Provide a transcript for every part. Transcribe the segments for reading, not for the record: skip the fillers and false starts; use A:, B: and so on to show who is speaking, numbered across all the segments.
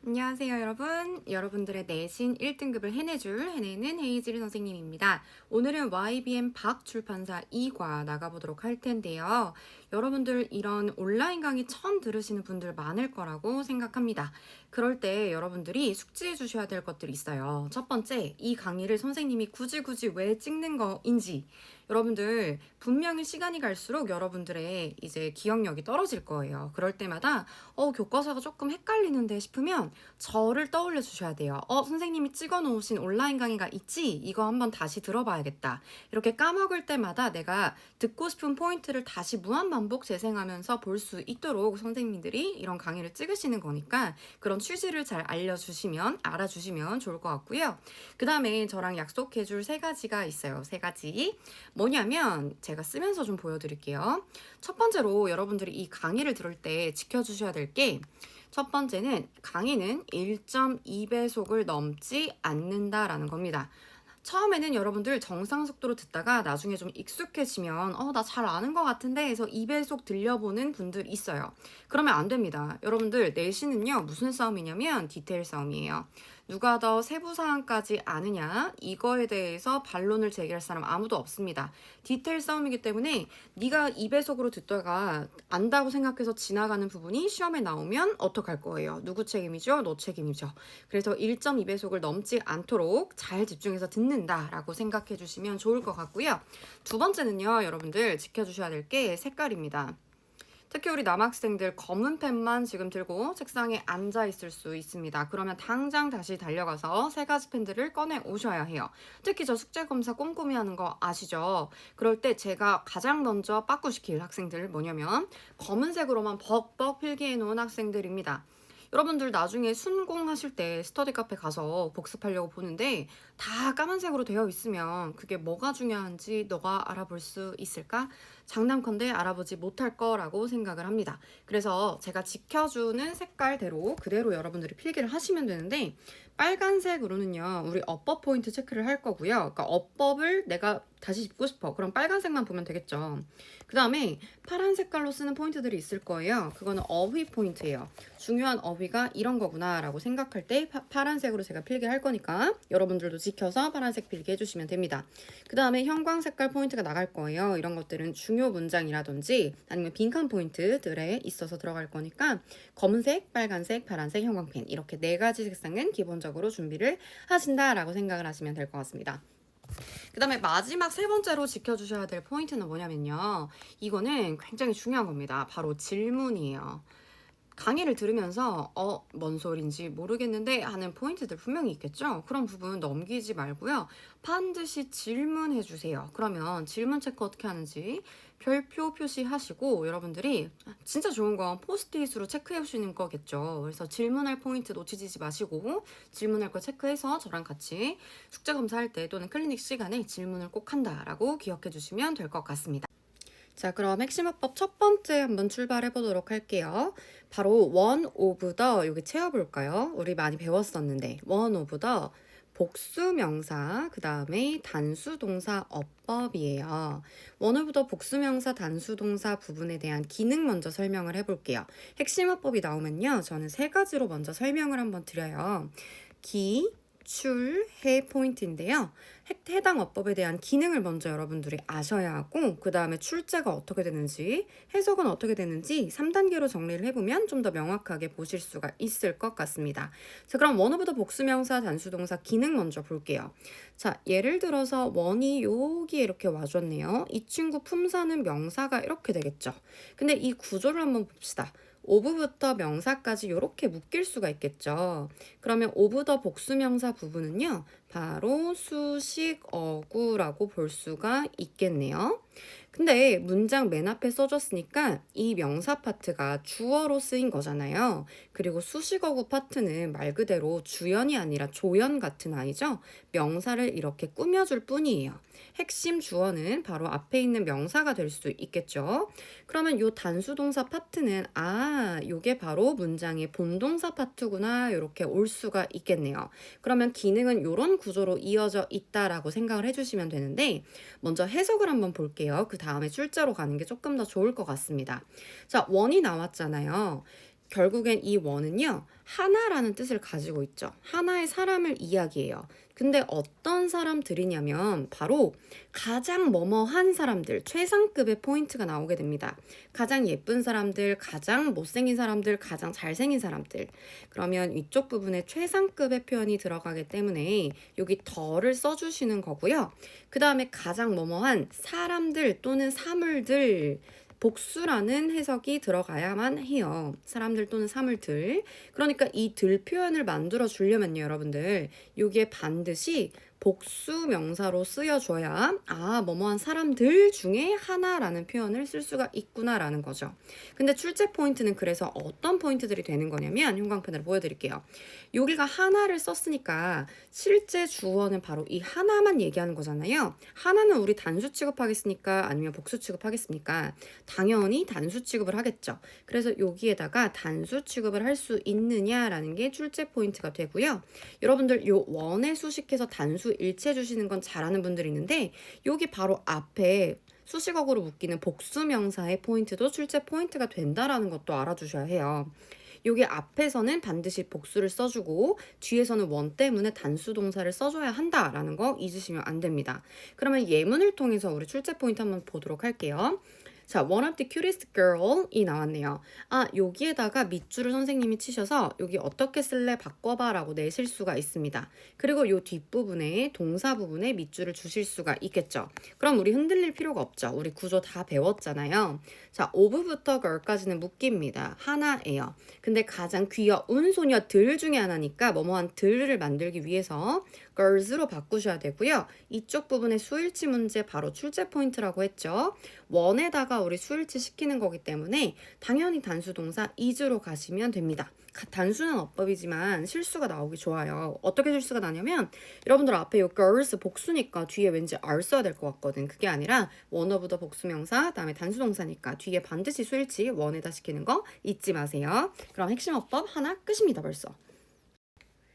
A: 안녕하세요, 여러분. 여러분들의 내신 1등급을 해내는 헤이즐 선생님입니다. 오늘은 YBM 박출판사 2과 나가보도록 할 텐데요. 여러분들 이런 온라인 강의 처음 들으시는 분들 많을 거라고 생각합니다. 그럴 때 여러분들이 숙지해 주셔야 될 것들이 있어요. 첫 번째, 이 강의를 선생님이 굳이 왜 찍는 거인지. 여러분들 분명히 시간이 갈수록 여러분들의 이제 기억력이 떨어질 거예요. 그럴 때마다 교과서가 조금 헷갈리는데 싶으면 저를 떠올려 주셔야 돼요. 선생님이 찍어 놓으신 온라인 강의가 있지? 이거 한번 다시 들어봐야겠다. 이렇게 까먹을 때마다 내가 듣고 싶은 포인트를 다시 무한 반복 재생하면서 볼 수 있도록 선생님들이 이런 강의를 찍으시는 거니까 그런 취지를 잘 알아주시면 좋을 것 같고요. 그 다음에 저랑 약속해 줄 세 가지가 있어요. 세 가지. 뭐냐면 제가 쓰면서 좀 보여드릴게요. 첫 번째로 여러분들이 이 강의를 들을 때 지켜주셔야 될 게 첫 번째는 강의는 1.2배속을 넘지 않는다라는 겁니다. 처음에는 여러분들 정상 속도로 듣다가 나중에 좀 익숙해지면 나 잘 아는 것 같은데 해서 2배속 들려보는 분들 있어요. 그러면 안 됩니다. 여러분들 내신은요 무슨 싸움이냐면 디테일 싸움이에요. 누가 더 세부 사항까지 아느냐 이거에 대해서 반론을 제기할 사람 아무도 없습니다. 디테일 싸움이기 때문에 네가 2배속으로 듣다가 안다고 생각해서 지나가는 부분이 시험에 나오면 어떡할 거예요? 누구 책임이죠? 너 책임이죠. 그래서 1.2배속을 넘지 않도록 잘 집중해서 듣는다라고 생각해 주시면 좋을 것 같고요. 두 번째는요, 여러분들 지켜주셔야 될 게 색깔입니다. 특히 우리 남학생들 검은 펜만 지금 들고 책상에 앉아 있을 수 있습니다. 그러면 당장 다시 달려가서 세 가지 펜들을 꺼내 오셔야 해요. 특히 저 숙제 검사 꼼꼼히 하는 거 아시죠? 그럴 때 제가 가장 먼저 빠꾸시킬 학생들 뭐냐면 검은색으로만 벅벅 필기해 놓은 학생들입니다. 여러분들 나중에 순공하실 때 스터디 카페 가서 복습하려고 보는데 다 까만색으로 되어 있으면 그게 뭐가 중요한지 너가 알아볼 수 있을까? 장담컨대 알아보지 못할 거라고 생각을 합니다. 그래서 제가 지켜주는 색깔대로 그대로 여러분들이 필기를 하시면 되는데 빨간색으로는요 우리 어법 포인트 체크를 할 거고요. 그러니까 어법을 내가 다시 짚고 싶어. 그럼 빨간색만 보면 되겠죠. 그 다음에 파란 색깔로 쓰는 포인트들이 있을 거예요. 그거는 어휘 포인트예요. 중요한 어휘가 이런 거구나 라고 생각할 때 파란색으로 제가 필기를 할 거니까 여러분들도 지켜서 파란색 필기 해주시면 됩니다. 그 다음에 형광 색깔 포인트가 나갈 거예요. 이런 것들은 중요 문장이라든지 아니면 빈칸 포인트들에 있어서 들어갈 거니까 검은색, 빨간색, 파란색, 형광펜 이렇게 네 가지 색상은 기본적으로 준비를 하신다라고 생각을 하시면 될 것 같습니다. 그 다음에 마지막 세 번째로 지켜주셔야 될 포인트는 뭐냐면요. 이거는 굉장히 중요한 겁니다. 바로 질문이에요. 강의를 들으면서 뭔 소린지 모르겠는데 하는 포인트들 분명히 있겠죠? 그런 부분 넘기지 말고요. 반드시 질문해 주세요. 그러면 질문 체크 어떻게 하는지 별표 표시하시고 여러분들이 진짜 좋은 건 포스트잇으로 체크해 주시는 거겠죠. 그래서 질문할 포인트 놓치지 마시고 질문할 거 체크해서 저랑 같이 숙제 검사할 때 또는 클리닉 시간에 질문을 꼭 한다라고 기억해 주시면 될 것 같습니다. 자, 그럼 핵심 화법 첫 번째 한번 출발해 보도록 할게요. 바로 one of the 여기 채워볼까요? 우리 많이 배웠었는데 one of the 복수명사 그 다음에 단수동사 어법이에요. one of the 복수명사 단수동사 부분에 대한 기능 먼저 설명을 해볼게요. 핵심 화법이 나오면요. 저는 세 가지로 먼저 설명을 한번 드려요. 출, 해 포인트인데요. 해당 어법에 대한 기능을 먼저 여러분들이 아셔야 하고 그 다음에 출제가 어떻게 되는지 해석은 어떻게 되는지 3단계로 정리를 해보면 좀 더 명확하게 보실 수가 있을 것 같습니다. 자, 그럼 원어부터 복수명사 단수동사 기능 먼저 볼게요. 자, 예를 들어서 원이 여기에 이렇게 와줬네요. 이 친구 품사는 명사가 이렇게 되겠죠. 근데 이 구조를 한번 봅시다. 오브부터 명사까지 이렇게 묶일 수가 있겠죠. 그러면 오브 더 복수명사 부분은요. 바로 수식 어구라고 볼 수가 있겠네요. 근데 문장 맨 앞에 써줬으니까 이 명사 파트가 주어로 쓰인 거잖아요. 그리고 수식어구 파트는 말 그대로 주연이 아니라 조연 같은 아이죠. 명사를 이렇게 꾸며줄 뿐이에요. 핵심 주어는 바로 앞에 있는 명사가 될 수 있겠죠. 그러면 요 단수동사 파트는 요게 바로 문장의 본동사 파트구나 이렇게 올 수가 있겠네요. 그러면 기능은 요런 구조로 이어져 있다라고 생각을 해주시면 되는데 먼저 해석을 한번 볼게요. 그 다음에 출제로 가는 게 조금 더 좋을 것 같습니다. 자, 원이 나왔잖아요. 결국엔 이 원은요, 하나라는 뜻을 가지고 있죠. 하나의 사람을 이야기해요. 근데 어떤 사람들이냐면 바로 가장 뭐뭐한 사람들, 최상급의 포인트가 나오게 됩니다. 가장 예쁜 사람들, 가장 못생긴 사람들, 가장 잘생긴 사람들. 그러면 이쪽 부분에 최상급의 표현이 들어가기 때문에 여기 더를 써주시는 거고요. 그 다음에 가장 뭐뭐한 사람들 또는 사물들, 복수라는 해석이 들어가야만 해요. 사람들 또는 사물들. 그러니까 이 들 표현을 만들어 주려면요, 여러분들, 요게 반드시 복수 명사로 쓰여줘야 뭐뭐한 사람들 중에 하나라는 표현을 쓸 수가 있구나라는 거죠. 근데 출제 포인트는 그래서 어떤 포인트들이 되는 거냐면 형광펜으로 보여드릴게요. 여기가 하나를 썼으니까 실제 주어는 바로 이 하나만 얘기하는 거잖아요. 하나는 우리 단수 취급하겠습니까? 아니면 복수 취급하겠습니까? 당연히 단수 취급을 하겠죠. 그래서 여기에다가 단수 취급을 할 수 있느냐라는 게 출제 포인트가 되고요. 여러분들 요 원에 수식해서 단수 일치해 주시는 건 잘하는 분들이 있는데 여기 바로 앞에 수식어구로 묶이는 복수 명사의 포인트도 출제 포인트가 된다라는 것도 알아주셔야 해요. 여기 앞에서는 반드시 복수를 써주고 뒤에서는 원 때문에 단수 동사를 써줘야 한다라는 거 잊으시면 안 됩니다. 그러면 예문을 통해서 우리 출제 포인트 한번 보도록 할게요. 자, one of the cutest girl이 나왔네요. 여기에다가 밑줄을 선생님이 치셔서 여기 어떻게 쓸래 바꿔봐 라고 내실 수가 있습니다. 그리고 요 뒷부분에 동사 부분에 밑줄을 주실 수가 있겠죠. 그럼 우리 흔들릴 필요가 없죠. 우리 구조 다 배웠잖아요. 자, of부터 girl까지는 묶입니다. 하나예요. 근데 가장 귀여운 소녀들 중에 하나니까 뭐뭐한 들을 만들기 위해서 girls로 바꾸셔야 되고요. 이쪽 부분의 수일치 문제 바로 출제 포인트라고 했죠. 원에다가 우리 수일치 시키는 거기 때문에 당연히 단수 동사 is로 가시면 됩니다. 단순한 어법이지만 실수가 나오기 좋아요. 어떻게 실수가 나냐면 여러분들 앞에 요 girls 복수니까 뒤에 왠지 are 써야 될 것 같거든. 그게 아니라 one of the 복수명사 그다음에 단수 동사니까 뒤에 반드시 수일치 원에다 시키는 거 잊지 마세요. 그럼 핵심 어법 하나 끝입니다. 벌써.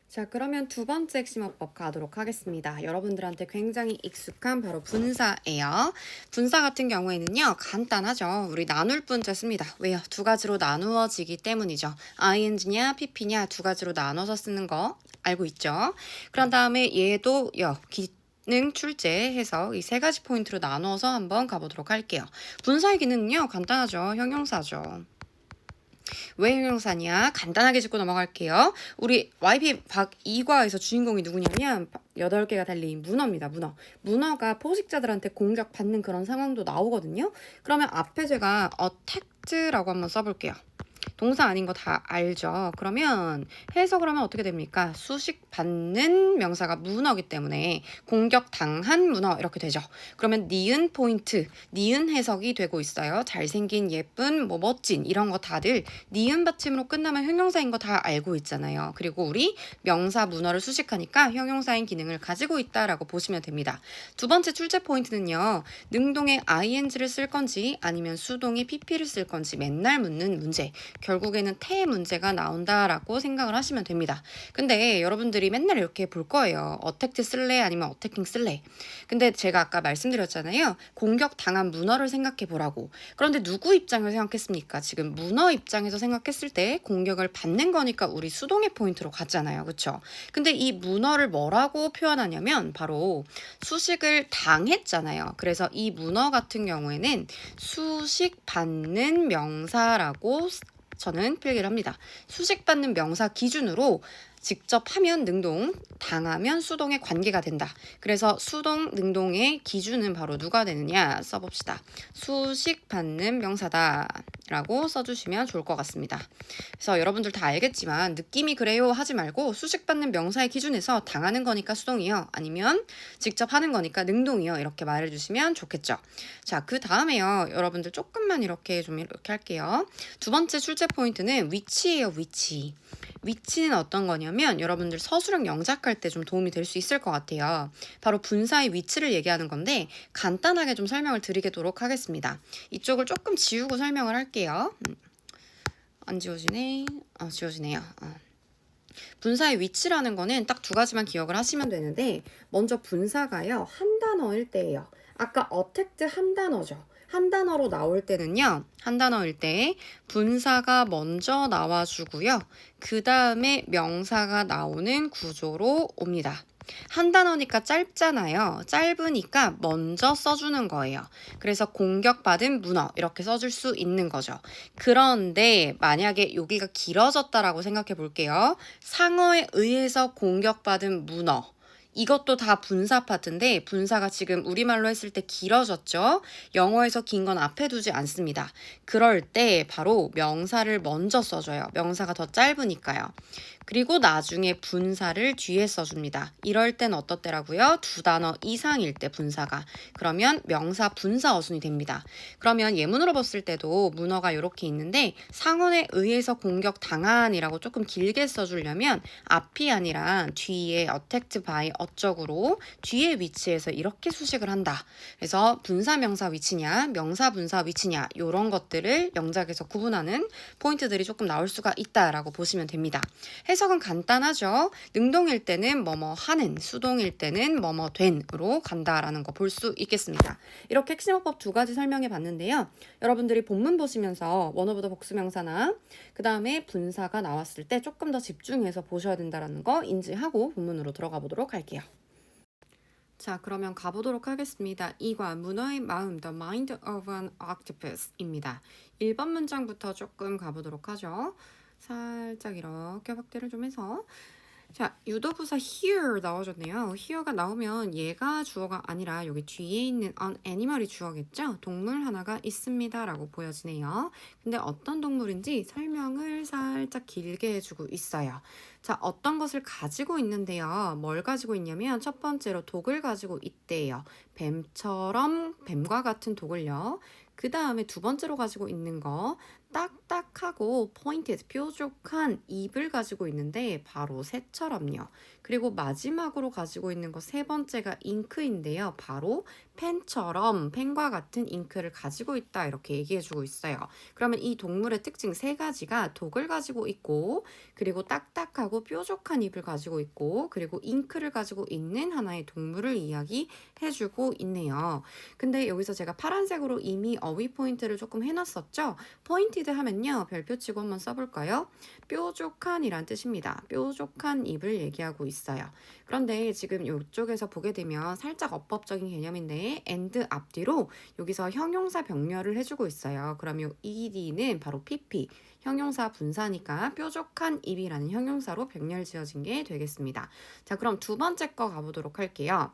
A: 자, 그러면 두 번째 핵심 어법 가도록 하겠습니다. 여러분들한테 굉장히 익숙한 바로 분사예요. 분사 같은 경우에는요, 간단하죠. 우리 나눌 분자 씁니다. 왜요? 두 가지로 나누어지기 때문이죠. ing냐, pp냐 두 가지로 나눠서 쓰는 거 알고 있죠? 그런 다음에 얘도 기능 출제해서 이 세 가지 포인트로 나눠서 한번 가보도록 할게요. 분사의 기능은요, 간단하죠. 형용사죠. 왜 형용사냐? 간단하게 짚고 넘어갈게요. 우리 YP 박 2과에서 주인공이 누구냐면 8개가 달린 문어입니다. 문어. 문어가 포식자들한테 공격받는 그런 상황도 나오거든요. 그러면 앞에 제가 attacked라고 한번 써볼게요. 동사 아닌 거 다 알죠? 그러면 해석을 하면 어떻게 됩니까? 수식받는 명사가 문어기 때문에 공격당한 문어 이렇게 되죠. 그러면 니은 포인트, 니은 해석이 되고 있어요. 잘생긴, 예쁜, 멋진 이런 거 다들 니은 받침으로 끝나면 형용사인 거 다 알고 있잖아요. 그리고 우리 명사 문어를 수식하니까 형용사인 기능을 가지고 있다라고 보시면 됩니다. 두 번째 출제 포인트는요. 능동에 ing를 쓸 건지 아니면 수동에 pp를 쓸 건지 맨날 묻는 문제. 결국에는 태 문제가 나온다라고 생각을 하시면 됩니다. 근데 여러분들이 맨날 이렇게 볼 거예요. 어택트 쓸래 아니면 어택킹 쓸래. 근데 제가 아까 말씀드렸잖아요. 공격당한 문어를 생각해 보라고. 그런데 누구 입장을 생각했습니까? 지금 문어 입장에서 생각했을 때 공격을 받는 거니까 우리 수동의 포인트로 갔잖아요. 그쵸? 근데 이 문어를 뭐라고 표현하냐면 바로 수식을 당했잖아요. 그래서 이 문어 같은 경우에는 수식받는 명사라고 저는 필기를 합니다. 수식받는 명사 기준으로 직접 하면 능동, 당하면 수동의 관계가 된다. 그래서 수동, 능동의 기준은 바로 누가 되느냐 써봅시다. 수식받는 명사다 라고 써주시면 좋을 것 같습니다. 그래서 여러분들 다 알겠지만 느낌이 그래요 하지 말고 수식받는 명사의 기준에서 당하는 거니까 수동이요. 아니면 직접 하는 거니까 능동이요. 이렇게 말해주시면 좋겠죠. 자, 그 다음에요. 여러분들 조금만 이렇게 할게요. 두 번째 출제 포인트는 위치예요. 위치. 위치는 어떤 거냐면 여러분들 서술형 영작할 때 좀 도움이 될 수 있을 것 같아요. 바로 분사의 위치를 얘기하는 건데 간단하게 좀 설명을 드리도록 하겠습니다. 이쪽을 조금 지우고 설명을 할게요. 안 지워지네. 지워지네요. 분사의 위치라는 거는 딱 두 가지만 기억을 하시면 되는데 먼저 분사가요. 한 단어일 때예요. 아까 attacked 한 단어죠. 한 단어로 나올 때는요. 한 단어일 때 분사가 먼저 나와주고요. 그 다음에 명사가 나오는 구조로 옵니다. 한 단어니까 짧잖아요. 짧으니까 먼저 써주는 거예요. 그래서 공격받은 문어 이렇게 써줄 수 있는 거죠. 그런데 만약에 여기가 길어졌다라고 생각해 볼게요. 상어에 의해서 공격받은 문어. 이것도 다 분사 파트인데 분사가 지금 우리말로 했을 때 길어졌죠. 영어에서 긴 건 앞에 두지 않습니다. 그럴 때 바로 명사를 먼저 써줘요. 명사가 더 짧으니까요. 그리고 나중에 분사를 뒤에 써줍니다. 이럴 땐 어떨 때라고요? 두 단어 이상일 때 분사가. 그러면 명사 분사 어순이 됩니다. 그러면 예문으로 봤을 때도 문어가 이렇게 있는데 상언에 의해서 공격당한이라고 조금 길게 써주려면 앞이 아니라 뒤에 attacked by 어적으로 뒤에 위치해서 이렇게 수식을 한다. 그래서 분사 명사 위치냐 명사 분사 위치냐 이런 것들을 영작에서 구분하는 포인트들이 조금 나올 수가 있다라고 보시면 됩니다. 해석은 간단하죠. 능동일 때는 뭐뭐 하는, 수동일 때는 뭐뭐 된으로 간다라는 거 볼 수 있겠습니다. 이렇게 핵심 어법 두 가지 설명해 봤는데요. 여러분들이 본문 보시면서 원어보다 복수명사나 그 다음에 분사가 나왔을 때 조금 더 집중해서 보셔야 된다는 거 인지하고 본문으로 들어가 보도록 할게요. 자, 그러면 가보도록 하겠습니다. 2과 문어의 마음, The Mind of an Octopus 입니다. 1번 문장부터 조금 가보도록 하죠. 살짝 이렇게 확대를 좀 해서 자, 유도부사 here 나와줬네요. here가 나오면 얘가 주어가 아니라 여기 뒤에 있는 an animal이 주어겠죠? 동물 하나가 있습니다 라고 보여지네요. 근데 어떤 동물인지 설명을 살짝 길게 해주고 있어요. 자, 어떤 것을 가지고 있는데요. 뭘 가지고 있냐면 첫 번째로 독을 가지고 있대요. 뱀처럼 뱀과 같은 독을요. 그 다음에 두 번째로 가지고 있는 거 딱딱하고 pointed, 뾰족한 입을 가지고 있는데 바로 새처럼요. 그리고 마지막으로 가지고 있는 거 세 번째가 잉크인데요. 바로 펜처럼 펜과 같은 잉크를 가지고 있다 이렇게 얘기해주고 있어요. 그러면 이 동물의 특징 세 가지가 독을 가지고 있고 그리고 딱딱하고 뾰족한 입을 가지고 있고 그리고 잉크를 가지고 있는 하나의 동물을 이야기해주고 있네요. 근데 여기서 제가 파란색으로 이미 어휘 포인트를 조금 해놨었죠. 포인티드 하면요. 별표 치고 한번 써볼까요? 뾰족한이란 뜻입니다. 뾰족한 입을 얘기하고 있어요. 그런데 지금 이쪽에서 보게 되면 살짝 어법적인 개념인데 and 앞뒤로 여기서 형용사 병렬을 해주고 있어요. 그러면 ed는 바로 pp, 형용사 분사니까 뾰족한 입이라는 형용사로 병렬 지어진 게 되겠습니다. 자, 그럼 두 번째 거 가보도록 할게요.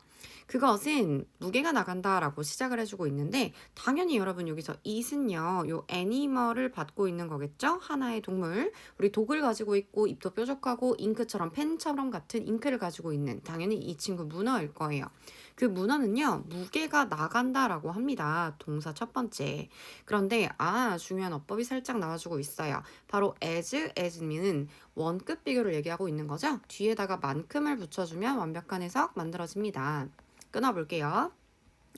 A: 그것은 무게가 나간다라고 시작을 해주고 있는데 당연히 여러분 여기서 it은요. 요 애니멀을 받고 있는 거겠죠? 하나의 동물. 우리 독을 가지고 있고 입도 뾰족하고 잉크처럼 펜처럼 같은 잉크를 가지고 있는 당연히 이 친구 문어일 거예요. 그 문어는요. 무게가 나간다라고 합니다. 동사 첫 번째. 그런데 중요한 어법이 살짝 나와주고 있어요. 바로 as는 원급 비교를 얘기하고 있는 거죠. 뒤에다가 만큼을 붙여주면 완벽한 해석 만들어집니다. 끊어볼게요.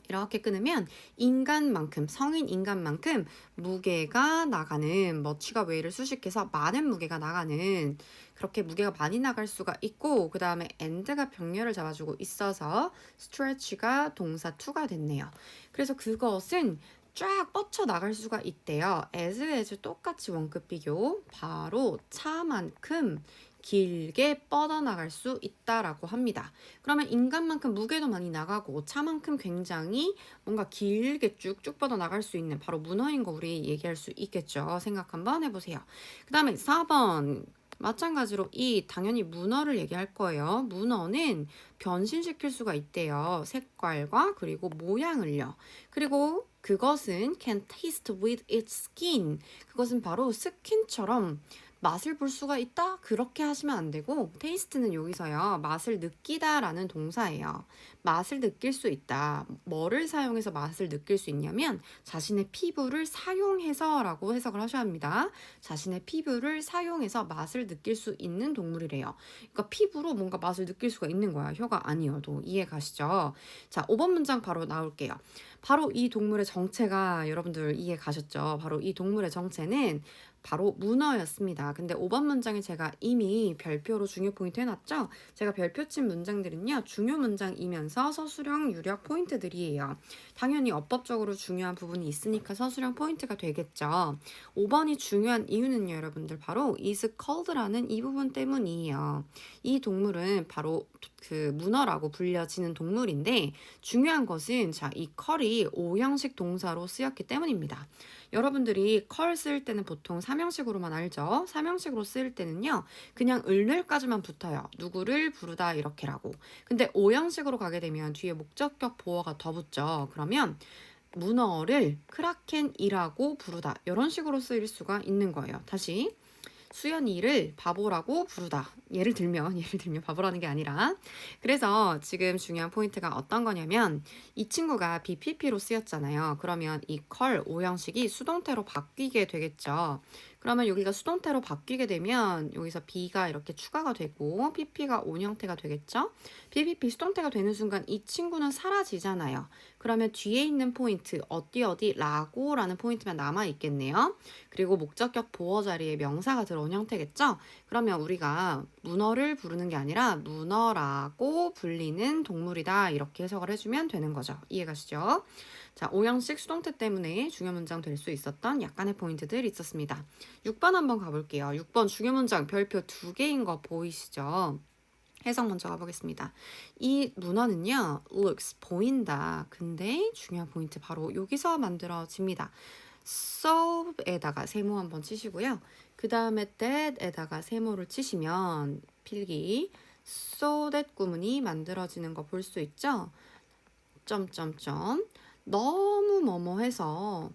A: 이렇게 끊으면 인간만큼 성인 인간만큼 무게가 나가는 머치가 웨이를 수식해서 많은 무게가 나가는 그렇게 무게가 많이 나갈 수가 있고 그 다음에 and가 병렬을 잡아주고 있어서 stretch가 동사 to가 됐네요. 그래서 그것은 쫙 뻗쳐 나갈 수가 있대요. as 똑같이 원급 비교 바로 차만큼 길게 뻗어나갈 수 있다라고 합니다. 그러면 인간만큼 무게도 많이 나가고 차만큼 굉장히 뭔가 길게 쭉쭉 뻗어나갈 수 있는 바로 문어인 거 우리 얘기할 수 있겠죠. 생각 한번 해보세요. 그 다음에 4번 마찬가지로 당연히 문어를 얘기할 거예요. 문어는 변신시킬 수가 있대요. 색깔과 그리고 모양을요. 그리고 그것은 can taste with its skin. 그것은 바로 스킨처럼 맛을 볼 수가 있다? 그렇게 하시면 안 되고 테이스트는 여기서요. 맛을 느끼다라는 동사예요. 맛을 느낄 수 있다. 뭐를 사용해서 맛을 느낄 수 있냐면 자신의 피부를 사용해서 라고 해석을 하셔야 합니다. 자신의 피부를 사용해서 맛을 느낄 수 있는 동물이래요. 그러니까 피부로 뭔가 맛을 느낄 수가 있는 거야. 혀가 아니어도. 이해 가시죠? 자, 5번 문장 바로 나올게요. 바로 이 동물의 정체가 여러분들 이해 가셨죠? 바로 이 동물의 정체는 바로 문어였습니다. 근데 5번 문장에 제가 이미 별표로 중요 포인트 해놨죠? 제가 별표 친 문장들은요, 중요 문장이면서 서술형 유력 포인트들이에요. 당연히 어법적으로 중요한 부분이 있으니까 서술형 포인트가 되겠죠. 5번이 중요한 이유는요, 여러분들 바로 is called라는 이 부분 때문이에요. 이 동물은 바로 그 문어라고 불려지는 동물인데 중요한 것은 자, 이 컬이 5형식 동사로 쓰였기 때문입니다. 여러분들이 컬 쓸 때는 보통 3형식으로만 알죠? 3형식으로 쓸 때는요. 그냥 을를까지만 붙어요. 누구를 부르다 이렇게라고. 근데 5형식으로 가게 되면 뒤에 목적격 보어가 더 붙죠. 그러면 문어를 크라켄이라고 부르다. 이런 식으로 쓰일 수가 있는 거예요. 다시 수연이를 바보라고 부르다. 예를 들면 바보라는 게 아니라 그래서 지금 중요한 포인트가 어떤 거냐면 이 친구가 BPP로 쓰였잖아요. 그러면 이 컬 5형식이 수동태로 바뀌게 되겠죠. 그러면 여기가 수동태로 바뀌게 되면 여기서 B가 이렇게 추가가 되고 PP가 온 형태가 되겠죠. PPP 수동태가 되는 순간 이 친구는 사라지잖아요. 그러면 뒤에 있는 포인트 어디 라고 라는 포인트만 남아있겠네요. 그리고 목적격 보어 자리에 명사가 들어온 형태겠죠. 그러면 우리가 문어를 부르는 게 아니라 문어라고 불리는 동물이다 이렇게 해석을 해주면 되는 거죠. 이해가시죠? 자, 5형식 수동태 때문에 중요 문장 될 수 있었던 약간의 포인트들 있었습니다. 6번 한번 가볼게요. 6번 중요 문장 별표 2개인 거 보이시죠? 해석 먼저 가보겠습니다. 이 문어는요, looks, 보인다. 근데 중요한 포인트 바로 여기서 만들어집니다. so에다가 세모 한번 치시고요. 그 다음에 that에다가 세모를 치시면 필기 so that 구문이 만들어지는 거 볼 수 있죠? 점점점 너무 뭐뭐해서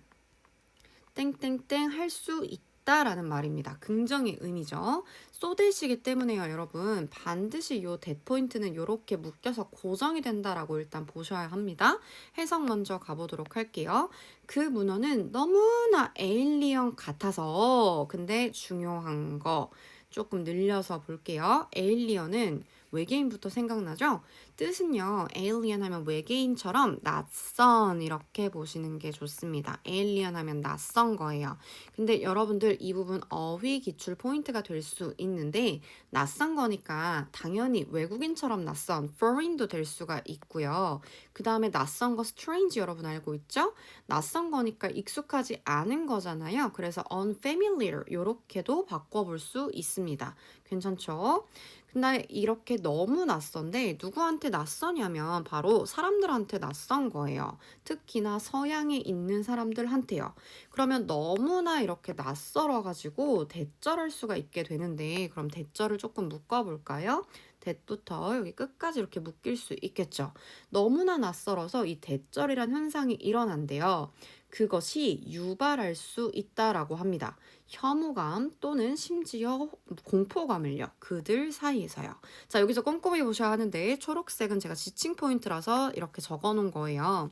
A: 땡땡땡 할 수 있다라는 말입니다. 긍정의 의미죠. 쏘대시기 때문에요, 여러분. 반드시 요 that 포인트는 이렇게 묶여서 고정이 된다라고 일단 보셔야 합니다. 해석 먼저 가보도록 할게요. 그 문어는 너무나 에일리언 같아서 근데 중요한 거 조금 늘려서 볼게요. 에일리언은 외계인부터 생각나죠? 뜻은요, 에일리언 하면 외계인처럼 낯선 이렇게 보시는 게 좋습니다. 에일리언 하면 낯선 거예요. 근데 여러분들 이 부분 어휘 기출 포인트가 될 수 있는데 낯선 거니까 당연히 외국인처럼 낯선 foreign도 될 수가 있고요. 그 다음에 낯선 거 strange 여러분 알고 있죠? 낯선 거니까 익숙하지 않은 거잖아요. 그래서 unfamiliar 이렇게도 바꿔볼 수 있습니다. 괜찮죠? 근데 이렇게 너무 낯선데 누구한테 낯서냐면 바로 사람들한테 낯선 거예요. 특히나 서양에 있는 사람들한테요. 그러면 너무나 이렇게 낯설어가지고 대절할 수가 있게 되는데 그럼 대절을 조금 묶어볼까요? 대부터 여기 끝까지 이렇게 묶일 수 있겠죠. 너무나 낯설어서 이 대절이란 현상이 일어난대요. 그것이 유발할 수 있다라고 합니다. 혐오감 또는 심지어 공포감을요. 그들 사이에서요. 자, 여기서 꼼꼼히 보셔야 하는데 초록색은 제가 지칭 포인트라서 이렇게 적어 놓은 거예요.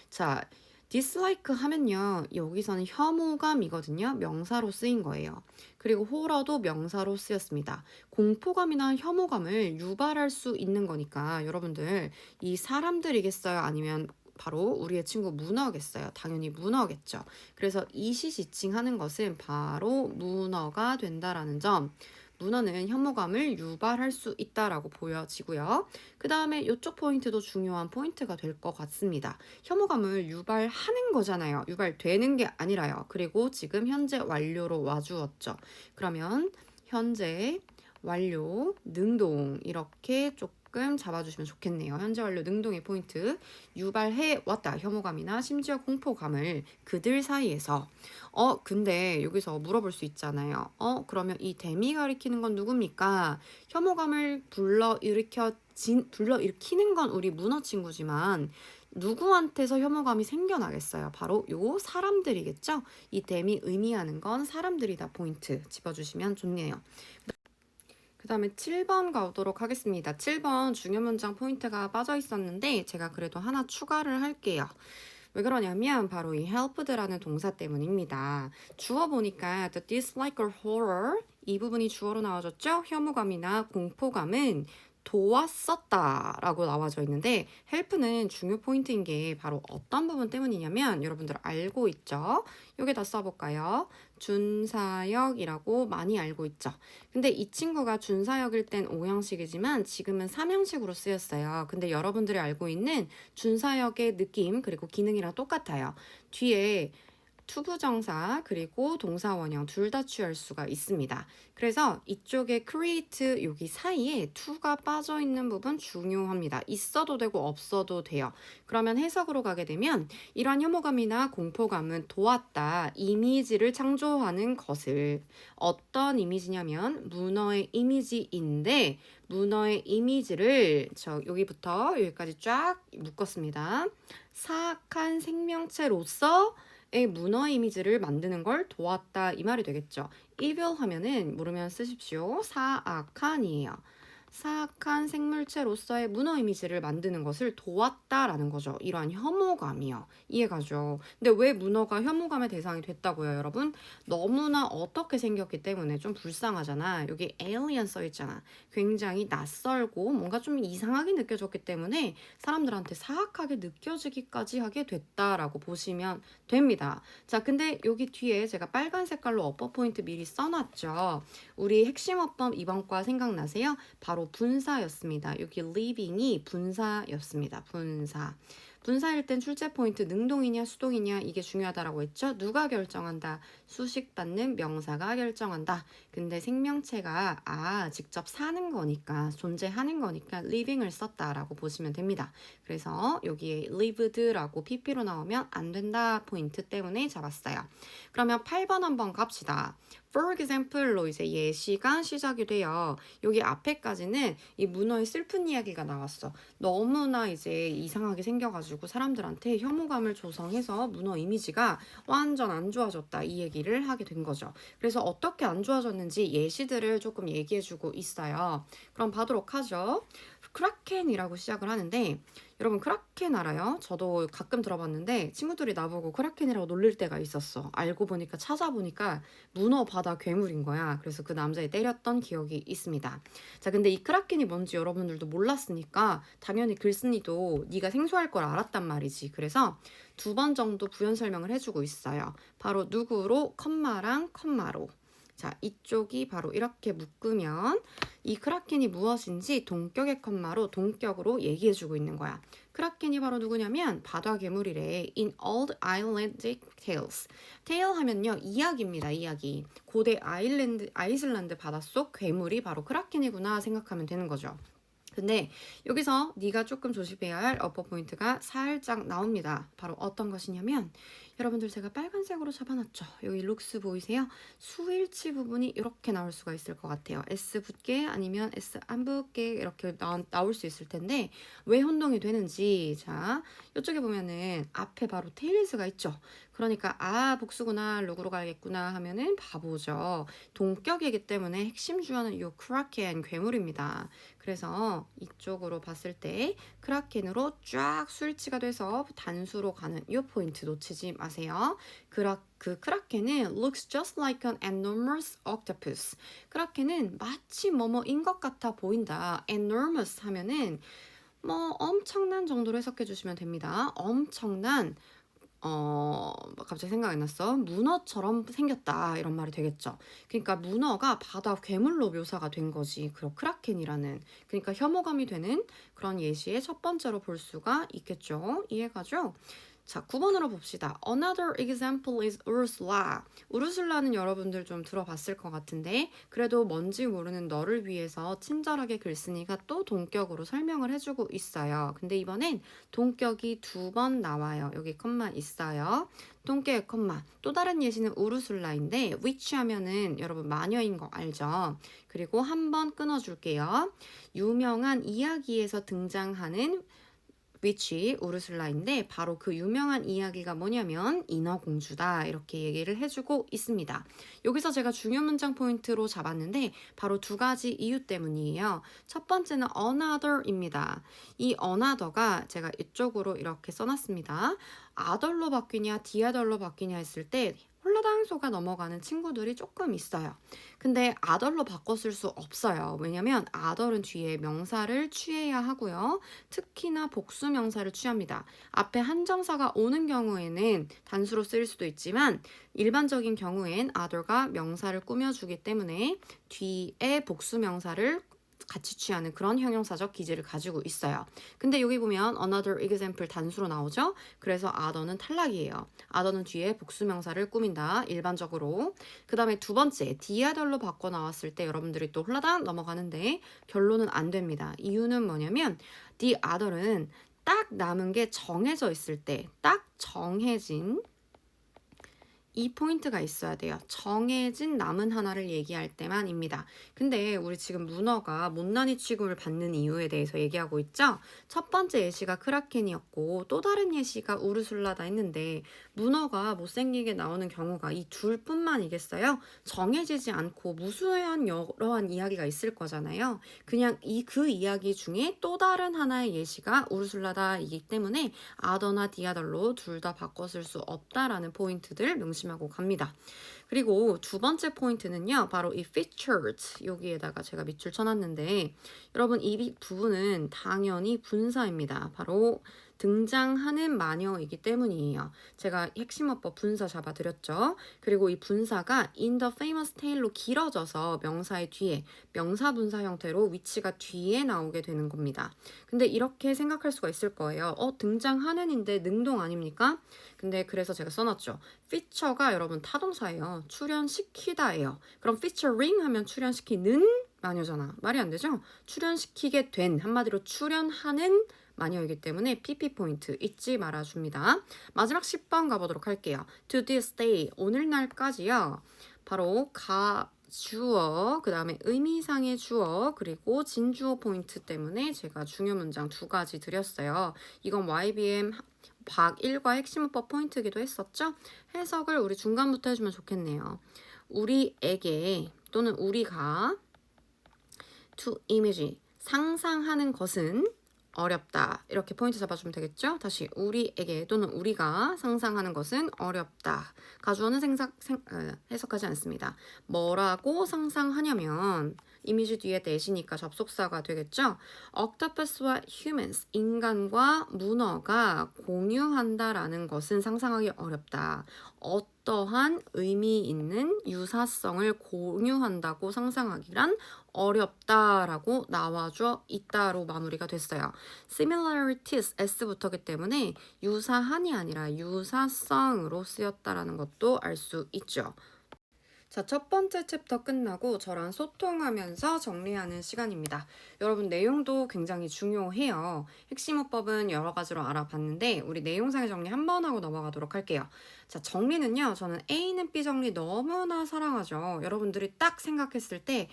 A: 자, dislike 하면요. 여기서는 혐오감이거든요. 명사로 쓰인 거예요. 그리고 호러도 명사로 쓰였습니다. 공포감이나 혐오감을 유발할 수 있는 거니까 여러분들 이 사람들이겠어요? 아니면 바로 우리의 친구 문어겠어요. 당연히 문어겠죠. 그래서 이시지칭하는 것은 바로 문어가 된다라는 점. 문어는 혐오감을 유발할 수 있다라고 보여지고요. 그 다음에 이쪽 포인트도 중요한 포인트가 될 것 같습니다. 혐오감을 유발하는 거잖아요. 유발되는 게 아니라요. 그리고 지금 현재 완료로 와주었죠. 그러면 현재 완료, 능동 이렇게 조금 잡아주시면 좋겠네요. 현재 완료 능동의 포인트 유발해 왔다. 혐오감이나 심지어 공포감을 그들 사이에서 근데 여기서 물어볼 수 있잖아요. 그러면 이 댐이 가리키는 건 누굽니까? 혐오감을 불러일으키는 건 우리 문어 친구지만 누구한테서 혐오감이 생겨나겠어요? 바로 요 사람들이겠죠? 이 댐이 의미하는 건 사람들이다 포인트 짚어주시면 좋네요. 그 다음에 7번 가보도록 하겠습니다. 7번 중요 문장 포인트가 빠져 있었는데 제가 그래도 하나 추가를 할게요. 왜 그러냐면 바로 이 helped라는 동사 때문입니다. 주어 보니까 the dislike or horror 이 부분이 주어로 나와졌죠? 혐오감이나 공포감은 도왔었다라고 나와져 있는데 help는 중요 포인트인 게 바로 어떤 부분 때문이냐면 여러분들 알고 있죠? 여기다 써볼까요? 준사역이라고 많이 알고 있죠. 근데 이 친구가 준사역일 땐 5형식이지만 지금은 3형식으로 쓰였어요. 근데 여러분들이 알고 있는 준사역의 느낌 그리고 기능이랑 똑같아요. 뒤에 투부정사 그리고 동사원형 둘 다 취할 수가 있습니다. 그래서 이쪽에 create 여기 사이에 to가 빠져 있는 부분 중요합니다. 있어도 되고 없어도 돼요. 그러면 해석으로 가게 되면 이러한 혐오감이나 공포감은 도왔다. 이미지를 창조하는 것을 어떤 이미지냐면 문어의 이미지인데 문어의 이미지를 여기부터 여기까지 쫙 묶었습니다. 사악한 생명체로서 의 문어 이미지를 만드는 걸 도왔다 이 말이 되겠죠. evil 하면은 모르면 쓰십시오. 사악한이에요. 사악한 생물체로서의 문어 이미지를 만드는 것을 도왔다라는 거죠. 이러한 혐오감이요. 이해가죠? 근데 왜 문어가 혐오감의 대상이 됐다고요, 여러분? 너무나 어떻게 생겼기 때문에 좀 불쌍하잖아. 여기 alien 써있잖아. 굉장히 낯설고 뭔가 좀 이상하게 느껴졌기 때문에 사람들한테 사악하게 느껴지기까지 하게 됐다라고 보시면 됩니다. 자, 근데 여기 뒤에 제가 빨간 색깔로 어퍼 포인트 미리 써놨죠. 우리 핵심 어법 이번 과 생각나세요? 바로 분사였습니다. 여기 living이 분사였습니다. 분사. 분사일 땐 출제 포인트 능동이냐 수동이냐 이게 중요하다라고 했죠. 누가 결정한다? 수식받는 명사가 결정한다. 근데 생명체가 직접 사는 거니까 존재하는 거니까 living을 썼다라고 보시면 됩니다. 그래서 여기에 lived라고 pp로 나오면 안 된다 포인트 때문에 잡았어요. 그러면 8번 한번 갑시다. For example로 이제 예시가 시작이 돼요. 여기 앞에까지는 이 문어의 슬픈 이야기가 나왔어. 너무나 이제 이상하게 생겨가지고 사람들한테 혐오감을 조성해서 문어 이미지가 완전 안 좋아졌다 이 얘기를 하게 된 거죠. 그래서 어떻게 안 좋아졌는지 예시들을 조금 얘기해주고 있어요. 그럼 봐도록 하죠. 크라켄이라고 시작을 하는데 여러분 크라켄 알아요? 저도 가끔 들어봤는데 친구들이 나보고 크라켄이라고 놀릴 때가 있었어. 알고 보니까 찾아보니까 문어 바다 괴물인 거야. 그래서 그 남자애 때렸던 기억이 있습니다. 자, 근데 이 크라켄이 뭔지 여러분들도 몰랐으니까 당연히 글쓴이도 네가 생소할 걸 알았단 말이지. 그래서 2번 정도 부연 설명을 해주고 있어요. 바로 누구로 컴마랑 컴마로. 자, 이쪽이 바로 이렇게 묶으면 이 크라켄이 무엇인지 동격의 컴마로 동격으로 얘기해주고 있는 거야. 크라켄이 바로 누구냐면 바다 괴물이래. In old Icelandic tales. tale 하면요 이야기입니다. 이야기. 고대 아이슬란드 바닷속 괴물이 바로 크라켄이구나 생각하면 되는 거죠. 근데 여기서 네가 조금 조심해야 할 어퍼 포인트가 살짝 나옵니다. 바로 어떤 것이냐면 여러분들 제가 빨간색으로 잡아놨죠. 여기 룩스 보이세요? 수일치 부분이 이렇게 나올 수가 있을 것 같아요. S 붙게 아니면 S 안 붙게 이렇게 나올 수 있을 텐데 왜 혼동이 되는지 자 이쪽에 보면은 앞에 바로 테일즈가 있죠. 그러니까 복수구나 룩으로 가야겠구나 하면은 바보죠. 동격이기 때문에 핵심 주어는 이 크라켄 괴물입니다. 그래서 이쪽으로 봤을 때 크라켄으로 쫙 수일치가 돼서 단수로 가는 이 포인트 놓치지 마세요. 그 크라켄은 looks just like an enormous octopus. 크라켄은 마치 뭐뭐인 것 같아 보인다. enormous 하면은 뭐 엄청난 정도로 해석해 주시면 됩니다. 엄청난 갑자기 생각이 났어. 문어처럼 생겼다 이런 말이 되겠죠. 그러니까 문어가 바다 괴물로 묘사가 된 거지. 그런 크라켄이라는. 그러니까 혐오감이 되는 그런 예시의 첫 번째로 볼 수가 있겠죠. 이해가죠? 자, 9번으로 봅시다. Another example is Ursula. 우르슬라는 여러분들 좀 들어봤을 것 같은데 그래도 뭔지 모르는 너를 위해서 친절하게 글쓴이가 또 동격으로 설명을 해주고 있어요. 근데 이번엔 동격이 2번 나와요. 여기 컴마 있어요. 동격의 컴마. 또 다른 예시는 우르슬라인데 which 하면은 여러분 마녀인 거 알죠? 그리고 한 번 끊어줄게요. 유명한 이야기에서 등장하는 which 우르슬라인데 바로 그 유명한 이야기가 뭐냐면 인어공주다 이렇게 얘기를 해주고 있습니다. 여기서 제가 중요 문장 포인트로 잡았는데 바로 2가지 이유 때문이에요. 첫 번째는 another입니다. 이 another가 제가 이쪽으로 이렇게 써놨습니다. other로 바뀌냐 the other로 바뀌냐 했을 때 홀라당 속아 넘어가는 친구들이 조금 있어요. 근데 other로 바꿔 쓸 수 없어요. 왜냐면 other은 뒤에 명사를 취해야 하고요. 특히나 복수 명사를 취합니다. 앞에 한정사가 오는 경우에는 단수로 쓰일 수도 있지만 일반적인 경우엔 other가 명사를 꾸며주기 때문에 뒤에 복수 명사를 같이 취하는 그런 형용사적 기질을 가지고 있어요. 근데 여기 보면 another example 단수로 나오죠? 그래서 other는 탈락이에요. other는 뒤에 복수명사를 꾸민다. 일반적으로. 그 다음에 두 번째, the other로 바꿔 나왔을 때 여러분들이 또 홀라당 넘어가는데 결론은 안 됩니다. 이유는 뭐냐면 the other는 딱 남은 게 정해져 있을 때, 딱 정해진 이 포인트가 있어야 돼요. 정해진 남은 하나를 얘기할 때만입니다. 근데 우리 지금 문어가 못난이 취급을 받는 이유에 대해서 얘기하고 있죠? 첫 번째 예시가 크라켄이었고 또 다른 예시가 우르술라다 했는데 문어가 못생기게 나오는 경우가 이 둘뿐만이겠어요? 정해지지 않고 무수한 여러한 이야기가 있을 거잖아요. 그냥 그 이야기 중에 또 다른 하나의 예시가 우르술라다이기 때문에 아더나 디아덜로 둘 다 바꿔 쓸 수 없다라는 포인트들 명심하고 갑니다. 그리고 두 번째 포인트는요. 바로 이 featured 여기에다가 제가 밑줄 쳐놨는데 여러분 이 부분은 당연히 분사입니다. 바로 등장하는 마녀이기 때문이에요. 제가 핵심어법 분사 잡아드렸죠. 그리고 이 분사가 in the famous tale로 길어져서 명사의 뒤에 명사분사 형태로 위치가 뒤에 나오게 되는 겁니다. 근데 이렇게 생각할 수가 있을 거예요. 등장하는인데 능동 아닙니까? 근데 그래서 제가 써놨죠. feature가 여러분 타동사예요. 출연시키다예요. 그럼 featuring 하면 출연시키는 마녀잖아. 말이 안 되죠? 출연시키게 된 한마디로 출연하는 마녀이기 때문에 PP 포인트 잊지 말아줍니다. 마지막 10번 가보도록 할게요. To this day, 오늘날까지요. 바로 주어, 그 다음에 의미상의 주어, 그리고 진주어 포인트 때문에 제가 중요 문장 두 가지 드렸어요. 이건 YBM 박 1과 핵심어법 포인트이기도 했었죠? 해석을 우리 중간부터 해주면 좋겠네요. 우리에게 또는 우리가 to image, 상상하는 것은 어렵다. 이렇게 포인트 잡아주면 되겠죠? 다시 우리에게 또는 우리가 상상하는 것은 어렵다. 가주어는 해석하지 않습니다. 뭐라고 상상하냐면 이미지 뒤에 대시니까 접속사가 되겠죠? octopus와 humans, 인간과 문어가 공유한다라는 것은 상상하기 어렵다. 어떠한 의미 있는 유사성을 공유한다고 상상하기란 어렵다라고 나와줘 있다로 마무리가 됐어요. similarities s부터기 때문에 유사한이 아니라 유사성으로 쓰였다라는 것도 알 수 있죠. 자, 첫 번째 챕터 끝나고 저랑 소통하면서 정리하는 시간입니다. 여러분 내용도 굉장히 중요해요. 핵심어법은 여러 가지로 알아봤는데 우리 내용상의 정리 한 번 하고 넘어가도록 할게요. 자, 정리는요. 저는 A는 B 정리 너무나 사랑하죠. 여러분들이 딱 생각했을 때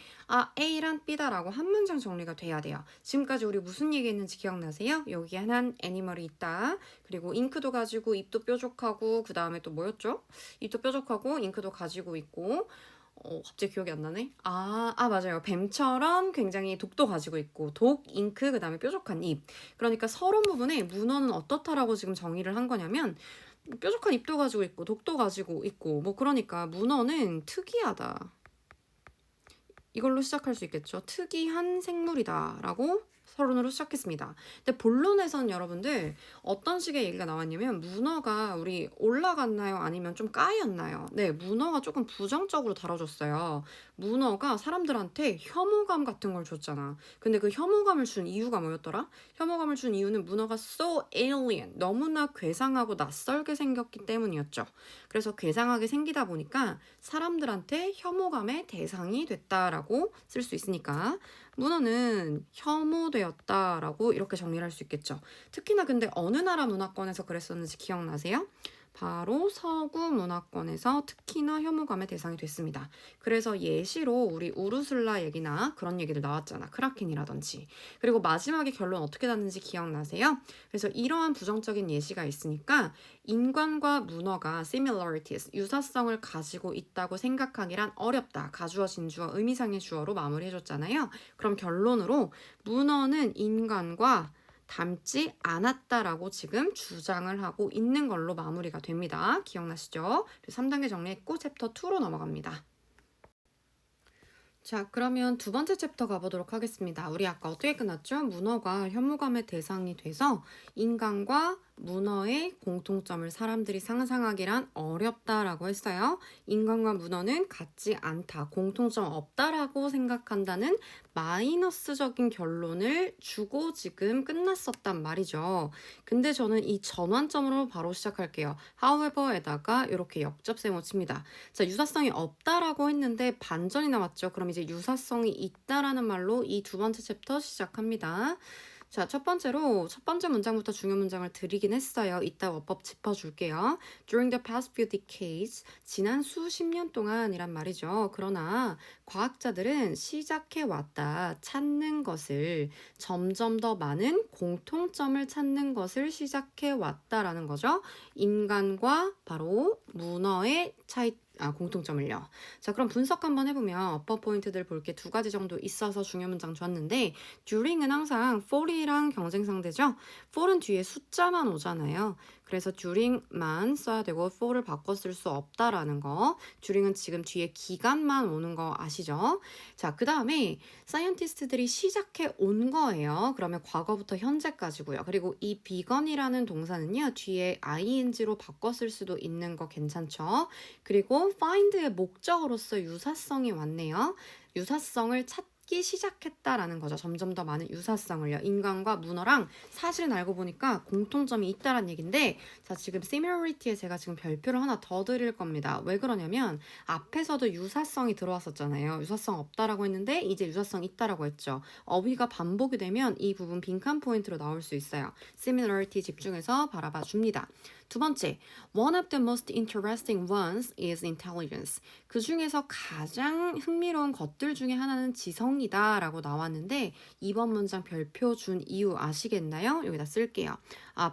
A: A란 B다라고 한 문장 정리가 돼야 돼요. 지금까지 우리 무슨 얘기했는지 기억나세요? 여기에 한 애니멀이 있다. 그리고 잉크도 가지고 입도 뾰족하고 그 다음에 또 뭐였죠? 입도 뾰족하고 잉크도 가지고 있고 갑자기 기억이 안 나네. 맞아요. 뱀처럼 굉장히 독도 가지고 있고 독, 잉크, 그 다음에 뾰족한 입. 그러니까 서론 부분에 문어는 어떻다라고 지금 정의를 한 거냐면 뾰족한 입도 가지고 있고 독도 가지고 있고 그러니까 문어는 특이하다. 이걸로 시작할 수 있겠죠. 특이한 생물이다 라고 서론으로 시작했습니다. 근데 본론에서는 여러분들 어떤 식의 얘기가 나왔냐면 문어가 우리 올라갔나요? 아니면 좀 까였나요? 네, 문어가 조금 부정적으로 다뤄졌어요. 문어가 사람들한테 혐오감 같은 걸 줬잖아. 근데 그 혐오감을 준 이유가 뭐였더라? 혐오감을 준 이유는 문어가 so alien, 너무나 괴상하고 낯설게 생겼기 때문이었죠. 그래서 괴상하게 생기다 보니까 사람들한테 혐오감의 대상이 됐다라고 쓸 수 있으니까 문어는 혐오되었다라고 이렇게 정리를 할 수 있겠죠. 특히나 근데 어느 나라 문화권에서 그랬었는지 기억나세요? 바로 서구 문화권에서 특히나 혐오감의 대상이 됐습니다. 그래서 예시로 우리 우르슬라 얘기나 그런 얘기들 나왔잖아. 크라켄이라든지. 그리고 마지막에 결론 어떻게 났는지 기억나세요? 그래서 이러한 부정적인 예시가 있으니까 인간과 문어가 similarities, 유사성을 가지고 있다고 생각하기란 어렵다. 가주어, 진주어, 의미상의 주어로 마무리해줬잖아요. 그럼 결론으로 문어는 인간과 닮지 않았다라고 지금 주장을 하고 있는 걸로 마무리가 됩니다. 기억나시죠? 3단계 정리했고 챕터 2로 넘어갑니다. 자, 그러면 두 번째 챕터 가보도록 하겠습니다. 우리 아까 어떻게 끝났죠? 문어가 혐오감의 대상이 돼서 인간과 문어의 공통점을 사람들이 상상하기란 어렵다라고 했어요. 인간과 문어는 같지 않다, 공통점 없다라고 생각한다는 마이너스적인 결론을 주고 지금 끝났었단 말이죠. 근데 저는 이 전환점으로 바로 시작할게요. however에다가 이렇게 역접셈을 칩니다. 자, 유사성이 없다라고 했는데 반전이 나왔죠. 그럼 이제 유사성이 있다라는 말로 이 두 번째 챕터 시작합니다. 자, 첫 번째 문장부터 중요 문장을 드리긴 했어요. 이따 어법 짚어줄게요. During the past few decades, 지난 수십 년 동안이란 말이죠. 그러나 과학자들은 시작해왔다, 찾는 것을, 점점 더 많은 공통점을 찾는 것을 시작해왔다라는 거죠. 인간과 바로 문어의 공통점을요. 자, 그럼 분석 한번 해보면 어법 포인트들 볼 게 두 가지 정도 있어서 중요 문장 줬는데 during은 항상 for이랑 경쟁 상대죠. for은 뒤에 숫자만 오잖아요. 그래서 during만 써야 되고 for를 바꿔 쓸 수 없다라는 거. during은 지금 뒤에 기간만 오는 거 아시죠? 자, 그 다음에 사이언티스트들이 시작해 온 거예요. 그러면 과거부터 현재까지고요. 그리고 이 begun이라는 동사는요, 뒤에 ing로 바꿔 쓸 수도 있는 거 괜찮죠? 그리고 find의 목적으로서 유사성이 왔네요. 유사성을 찾기 시작했다라는 거죠. 점점 더 많은 유사성을요. 인간과 문어랑 사실은 알고 보니까 공통점이 있다라는 얘기인데, 자, 지금 similarity에 제가 지금 별표를 하나 더 드릴 겁니다. 왜 그러냐면 앞에서도 유사성이 들어왔었잖아요. 유사성 없다라고 했는데 이제 유사성 있다라고 했죠. 어휘가 반복이 되면 이 부분 빈칸 포인트로 나올 수 있어요. similarity 집중해서 바라봐 줍니다. 두 번째, one of the most interesting ones is intelligence. 그 중에서 가장 흥미로운 것들 중에 하나는 지성이다 라고 나왔는데 이번 문장 별표 준 이유 아시겠나요? 여기다 쓸게요.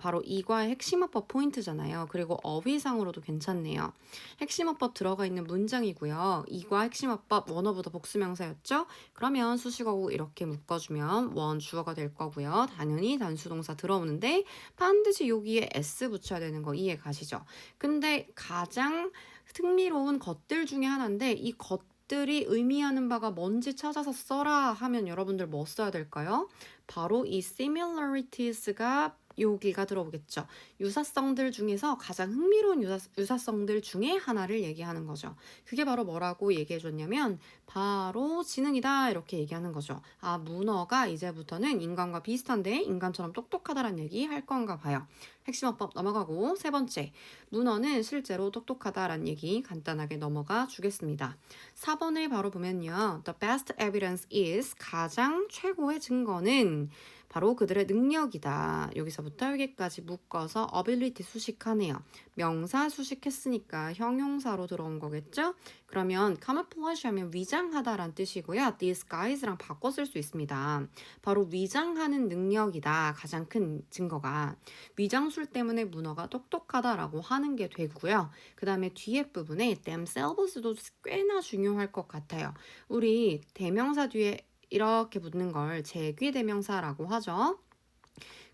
A: 바로 이과의 핵심어법 포인트잖아요. 그리고 어휘상으로도 괜찮네요. 핵심어법 들어가 있는 문장이고요. 이과 핵심어법 원어보다 복수명사였죠? 그러면 수식어구 이렇게 묶어주면 원 주어가 될 거고요. 당연히 단수동사 들어오는데 반드시 여기에 s 붙여야 되는 거 이해 가시죠? 근데 가장 흥미로운 것들 중에 하나인데 이 것들이 의미하는 바가 뭔지 찾아서 써라 하면 여러분들 뭐 써야 될까요? 바로 이 similarities가 여기가 들어오겠죠. 유사성들 중에서 가장 흥미로운 유사성들 중에 하나를 얘기하는 거죠. 그게 바로 뭐라고 얘기해 줬냐면 바로 지능이다 이렇게 얘기하는 거죠. 문어가 이제부터는 인간과 비슷한데 인간처럼 똑똑하다라는 얘기 할 건가 봐요. 핵심어법 넘어가고 세 번째, 문어는 실제로 똑똑하다라는 얘기 간단하게 넘어가 주겠습니다. 4번을 바로 보면요. The best evidence is 가장 최고의 증거는 바로 그들의 능력이다. 여기서부터 여기까지 묶어서 ability 수식하네요. 명사 수식했으니까 형용사로 들어온 거겠죠? 그러면 camouflage 하면 위장하다란 뜻이고요. disguise랑 바꿔 쓸 수 있습니다. 바로 위장하는 능력이다. 가장 큰 증거가. 위장술 때문에 문어가 똑똑하다라고 하는 게 되고요. 그 다음에 뒤에 부분에 themselves도 꽤나 중요할 것 같아요. 우리 대명사 뒤에 이렇게 붙는 걸 제귀대명사라고 하죠.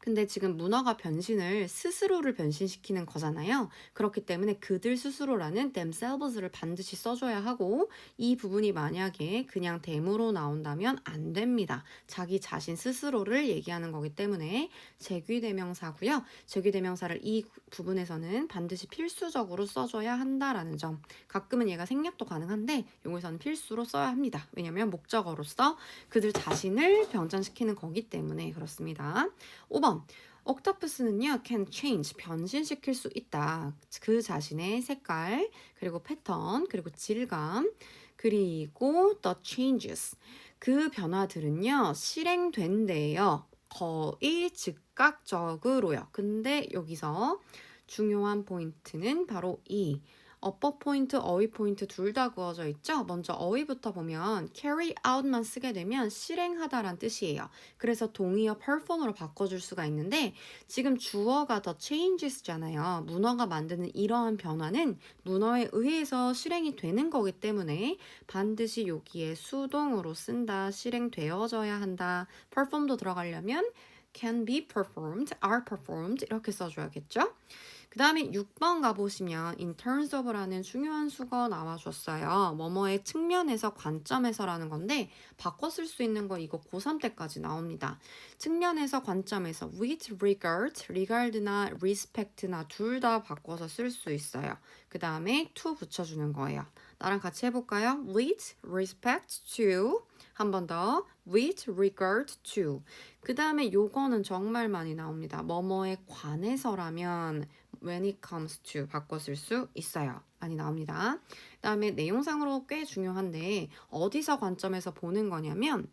A: 근데 지금 문어가 변신을 스스로를 변신시키는 거잖아요. 그렇기 때문에 그들 스스로라는 themselves를 반드시 써줘야 하고 이 부분이 만약에 그냥 대무로 나온다면 안 됩니다. 자기 자신 스스로를 얘기하는 거기 때문에 제귀대명사고요. 제귀대명사를 이 부분에서는 반드시 필수적으로 써줘야 한다라는 점. 가끔은 얘가 생략도 가능한데 여기서는 필수로 써야 합니다. 왜냐면 목적어로서 그들 자신을 변장시키는 거기 때문에 그렇습니다. 5번. 옥토퍼스는요, can change, 변신시킬 수 있다. 그 자신의 색깔, 그리고 패턴, 그리고 질감, 그리고 the changes. 그 변화들은요, 실행된대요. 거의 즉각적으로요. 근데 여기서 중요한 포인트는 바로 이 어법 포인트, 어휘 포인트 둘 다 그어져 있죠? 먼저 어휘부터 보면 carry out만 쓰게 되면 실행하다란 뜻이에요. 그래서 동의어 perform으로 바꿔줄 수가 있는데 지금 주어가 the changes잖아요. 문어가 만드는 이러한 변화는 문어에 의해서 실행이 되는 거기 때문에 반드시 여기에 수동으로 쓴다, 실행되어져야 한다. perform도 들어가려면 can be performed, are performed 이렇게 써줘야겠죠? 그 다음에 6번 가보시면 in terms of라는 중요한 수거 나와줬어요. 뭐뭐의 측면에서 관점에서라는 건데 바꿔 쓸 수 있는 거 이거 고3 때까지 나옵니다. 측면에서 관점에서 with regard, regard나 respect나 둘 다 바꿔서 쓸 수 있어요. 그 다음에 to 붙여주는 거예요. 나랑 같이 해볼까요? with respect to 한 번 더 with regard to 그 다음에 요거는 정말 많이 나옵니다. 뭐뭐에 관해서라면 when it comes to 바꿔 쓸 수 있어요. 많이 나옵니다. 그 다음에 내용상으로 꽤 중요한데 어디서 관점에서 보는 거냐면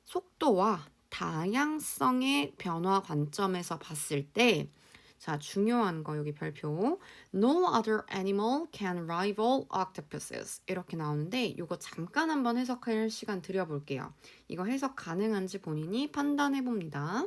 A: 속도와 다양성의 변화 관점에서 봤을 때 자, 중요한 거 여기 별표 No other animal can rival octopuses 이렇게 나오는데 이거 잠깐 한번 해석할 시간 드려볼게요. 이거 해석 가능한지 본인이 판단해 봅니다.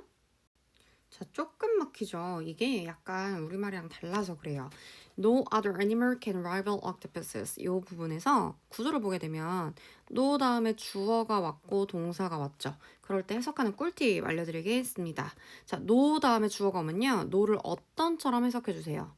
A: 자, 조금 막히죠? 이게 약간 우리말이랑 달라서 그래요. No other animal can rival octopuses. 이 부분에서 구조를 보게 되면 no 다음에 주어가 왔고 동사가 왔죠. 그럴 때 해석하는 꿀팁 알려드리겠습니다. 자, no 다음에 주어가 오면요. no를 어떤처럼 해석해 주세요.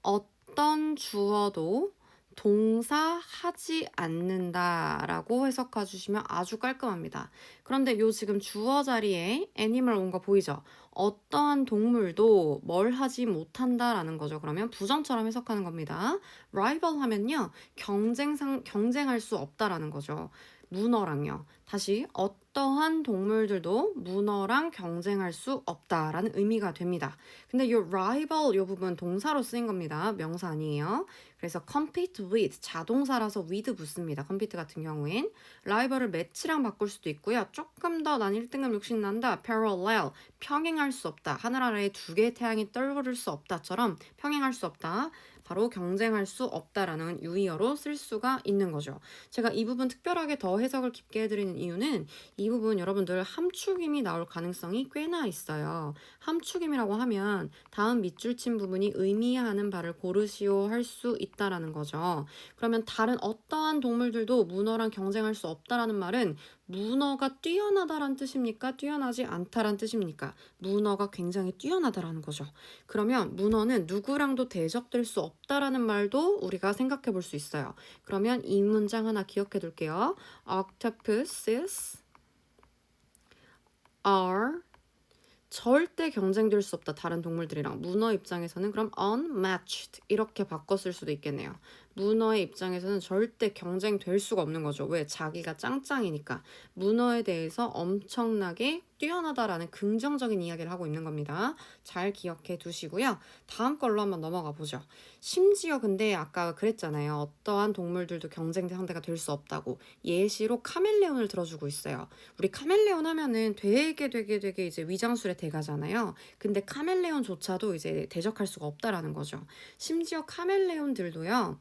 A: 어떤 주어도 동사하지 않는다라고 해석해 주시면 아주 깔끔합니다. 그런데 요 지금 주어 자리에 애니멀 온 거 보이죠? 어떠한 동물도 뭘 하지 못한다라는 거죠. 그러면 부정처럼 해석하는 겁니다. rival 하면요. 경쟁할 수 없다라는 거죠. 문어랑요. 다시 어떠한 동물들도 문어랑 경쟁할 수 없다라는 의미가 됩니다. 근데 이 rival 이 부분 동사로 쓰인 겁니다. 명사 아니에요. 그래서 compete with 자동사라서 with 붙습니다. compete 같은 경우엔 rival을 match랑 바꿀 수도 있고요. 조금 더 난 1등급 욕심난다. parallel 평행할 수 없다. 하늘 아래에 두 개의 태양이 떠오를 수 없다처럼 평행할 수 없다. 바로 경쟁할 수 없다라는 유의어로 쓸 수가 있는 거죠. 제가 이 부분 특별하게 더 해석을 깊게 해드리는 이유는 이 부분 여러분들 함축임이 나올 가능성이 꽤나 있어요. 함축임이라고 하면 다음 밑줄 친 부분이 의미하는 바를 고르시오 할 수 있다라는 거죠. 그러면 다른 어떠한 동물들도 문어랑 경쟁할 수 없다라는 말은 문어가 뛰어나다란 뜻입니까? 뛰어나지 않다란 뜻입니까? 문어가 굉장히 뛰어나다라는 거죠. 그러면 문어는 누구랑도 대적될 수 없다라는 말도 우리가 생각해 볼 수 있어요. 그러면 이 문장 하나 기억해 둘게요. Octopuses are 절대 경쟁될 수 없다. 다른 동물들이랑. 문어 입장에서는 그럼 unmatched 이렇게 바꿔 쓸 수도 있겠네요. 문어의 입장에서는 절대 경쟁될 수가 없는 거죠. 왜? 자기가 짱짱이니까. 문어에 대해서 엄청나게 뛰어나다라는 긍정적인 이야기를 하고 있는 겁니다. 잘 기억해 두시고요. 다음 걸로 한번 넘어가 보죠. 심지어 근데 아까 그랬잖아요. 어떠한 동물들도 경쟁 상대가 될 수 없다고. 예시로 카멜레온을 들어주고 있어요. 우리 카멜레온 하면은 되게 이제 위장술의 대가잖아요. 근데 카멜레온조차도 이제 대적할 수가 없다라는 거죠. 심지어 카멜레온들도요.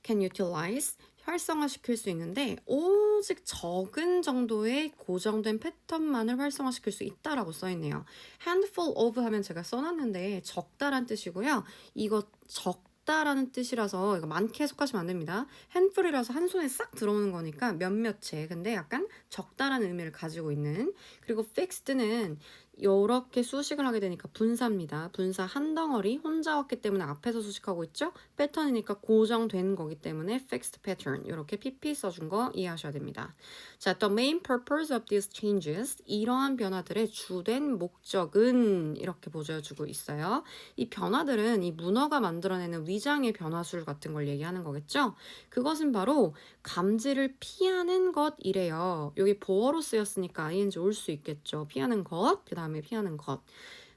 A: can utilize 활성화시킬 수 있는데 오직 적은 정도의 고정된 패턴만을 활성화시킬 수 있다라고 써있네요. handful of 하면 제가 써놨는데 적다란 뜻이고요. 이거 적다라는 뜻이라서 이거 많게 해석하시면 안 됩니다. handful이라서 한 손에 싹 들어오는 거니까 몇몇 채. 근데 약간 적다라는 의미를 가지고 있는. 그리고 fixed는 이렇게 수식을 하게 되니까 분사입니다. 분사 한 덩어리 혼자 왔기 때문에 앞에서 수식하고 있죠. 패턴이니까 고정된 거기 때문에 fixed pattern 이렇게 pp 써준 거 이해하셔야 됩니다. 자, the main purpose of these changes 이러한 변화들의 주된 목적은 이렇게 보여주고 있어요. 이 변화들은 이 문어가 만들어내는 위장의 변화술 같은 걸 얘기하는 거겠죠. 그것은 바로 감지를 피하는 것이래요. 여기 보어로 쓰였으니까 ing 올 수 있겠죠. 피하는 것, 그 다음에 피하는 것.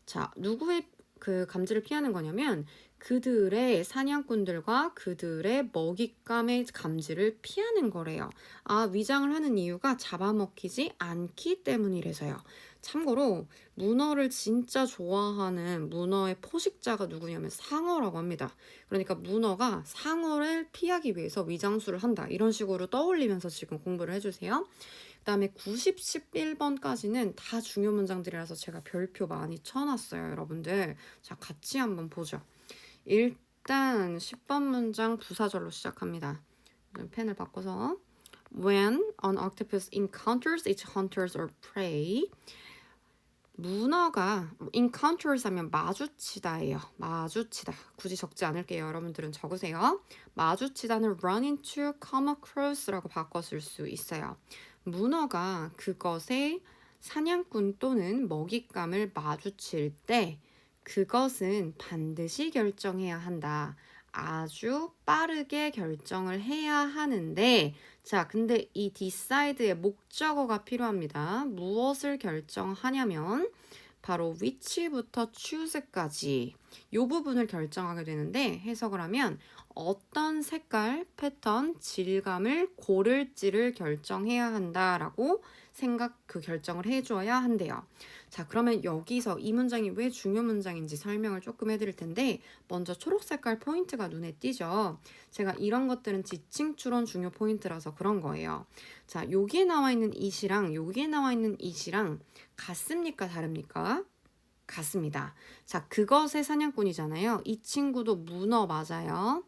A: 자, 누구의 그 감지를 피하는 거냐면 그들의 사냥꾼들과 그들의 먹잇감의 감지를 피하는 거래요. 아, 위장을 하는 이유가 잡아먹히지 않기 때문이래서요. 참고로 문어를 진짜 좋아하는 문어의 포식자가 누구냐면 상어라고 합니다. 그러니까 문어가 상어를 피하기 위해서 위장술을 한다. 이런 식으로 떠올리면서 지금 공부를 해주세요. 그 다음에 90, 11번까지는 다 중요 문장들이라서 제가 별표 많이 쳐놨어요, 여러분들. 자, 같이 한번 보죠. 일단 10번 문장 부사절로 시작합니다. 펜을 바꿔서 When an octopus encounters its hunters or prey 문어가 encounters 하면 마주치다예요. 마주치다. 굳이 적지 않을게요. 여러분들은 적으세요. 마주치다는 run into, come across라고 바꿔 쓸 수 있어요. 문어가 그것의 사냥꾼 또는 먹잇감을 마주칠 때 그것은 반드시 결정해야 한다. 아주 빠르게 결정을 해야 하는데, 자, 근데 이 decide의 목적어가 필요합니다. 무엇을 결정하냐면 바로 which부터 choose까지 이 부분을 결정하게 되는데, 해석을 하면 어떤 색깔, 패턴, 질감을 고를지를 결정해야 한다라고 결정을 해줘야 한대요. 자, 그러면 여기서 이 문장이 왜 중요 문장인지 설명을 조금 해드릴 텐데, 먼저 초록 색깔 포인트가 눈에 띄죠. 제가 이런 것들은 지칭 추론 중요 포인트라서 그런 거예요. 자, 여기에 나와 있는 it이랑 여기에 나와 있는 it이랑 같습니까? 다릅니까? 같습니다. 자, 그것의 사냥꾼이잖아요. 이 친구도 문어 맞아요.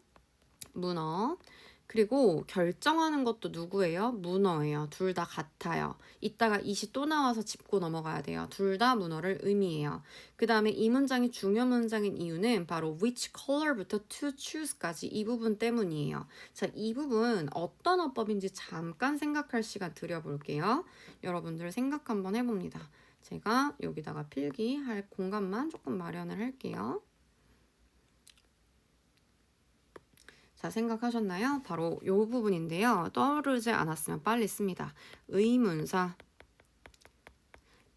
A: 문어. 그리고 결정하는 것도 누구예요? 문어예요. 둘 다 같아요. 이따가 it이 또 나와서 짚고 넘어가야 돼요. 둘 다 문어를 의미해요. 그 다음에 이 문장이 중요 문장인 이유는 바로 which color부터 to choose까지 이 부분 때문이에요. 자, 이 부분 어떤 어법인지 잠깐 생각할 시간 드려볼게요. 여러분들 생각 한번 해봅니다. 제가 여기다가 필기할 공간만 조금 마련을 할게요. 자, 생각하셨나요? 바로 이 부분인데요. 떠오르지 않았으면 빨리 씁니다. 의문사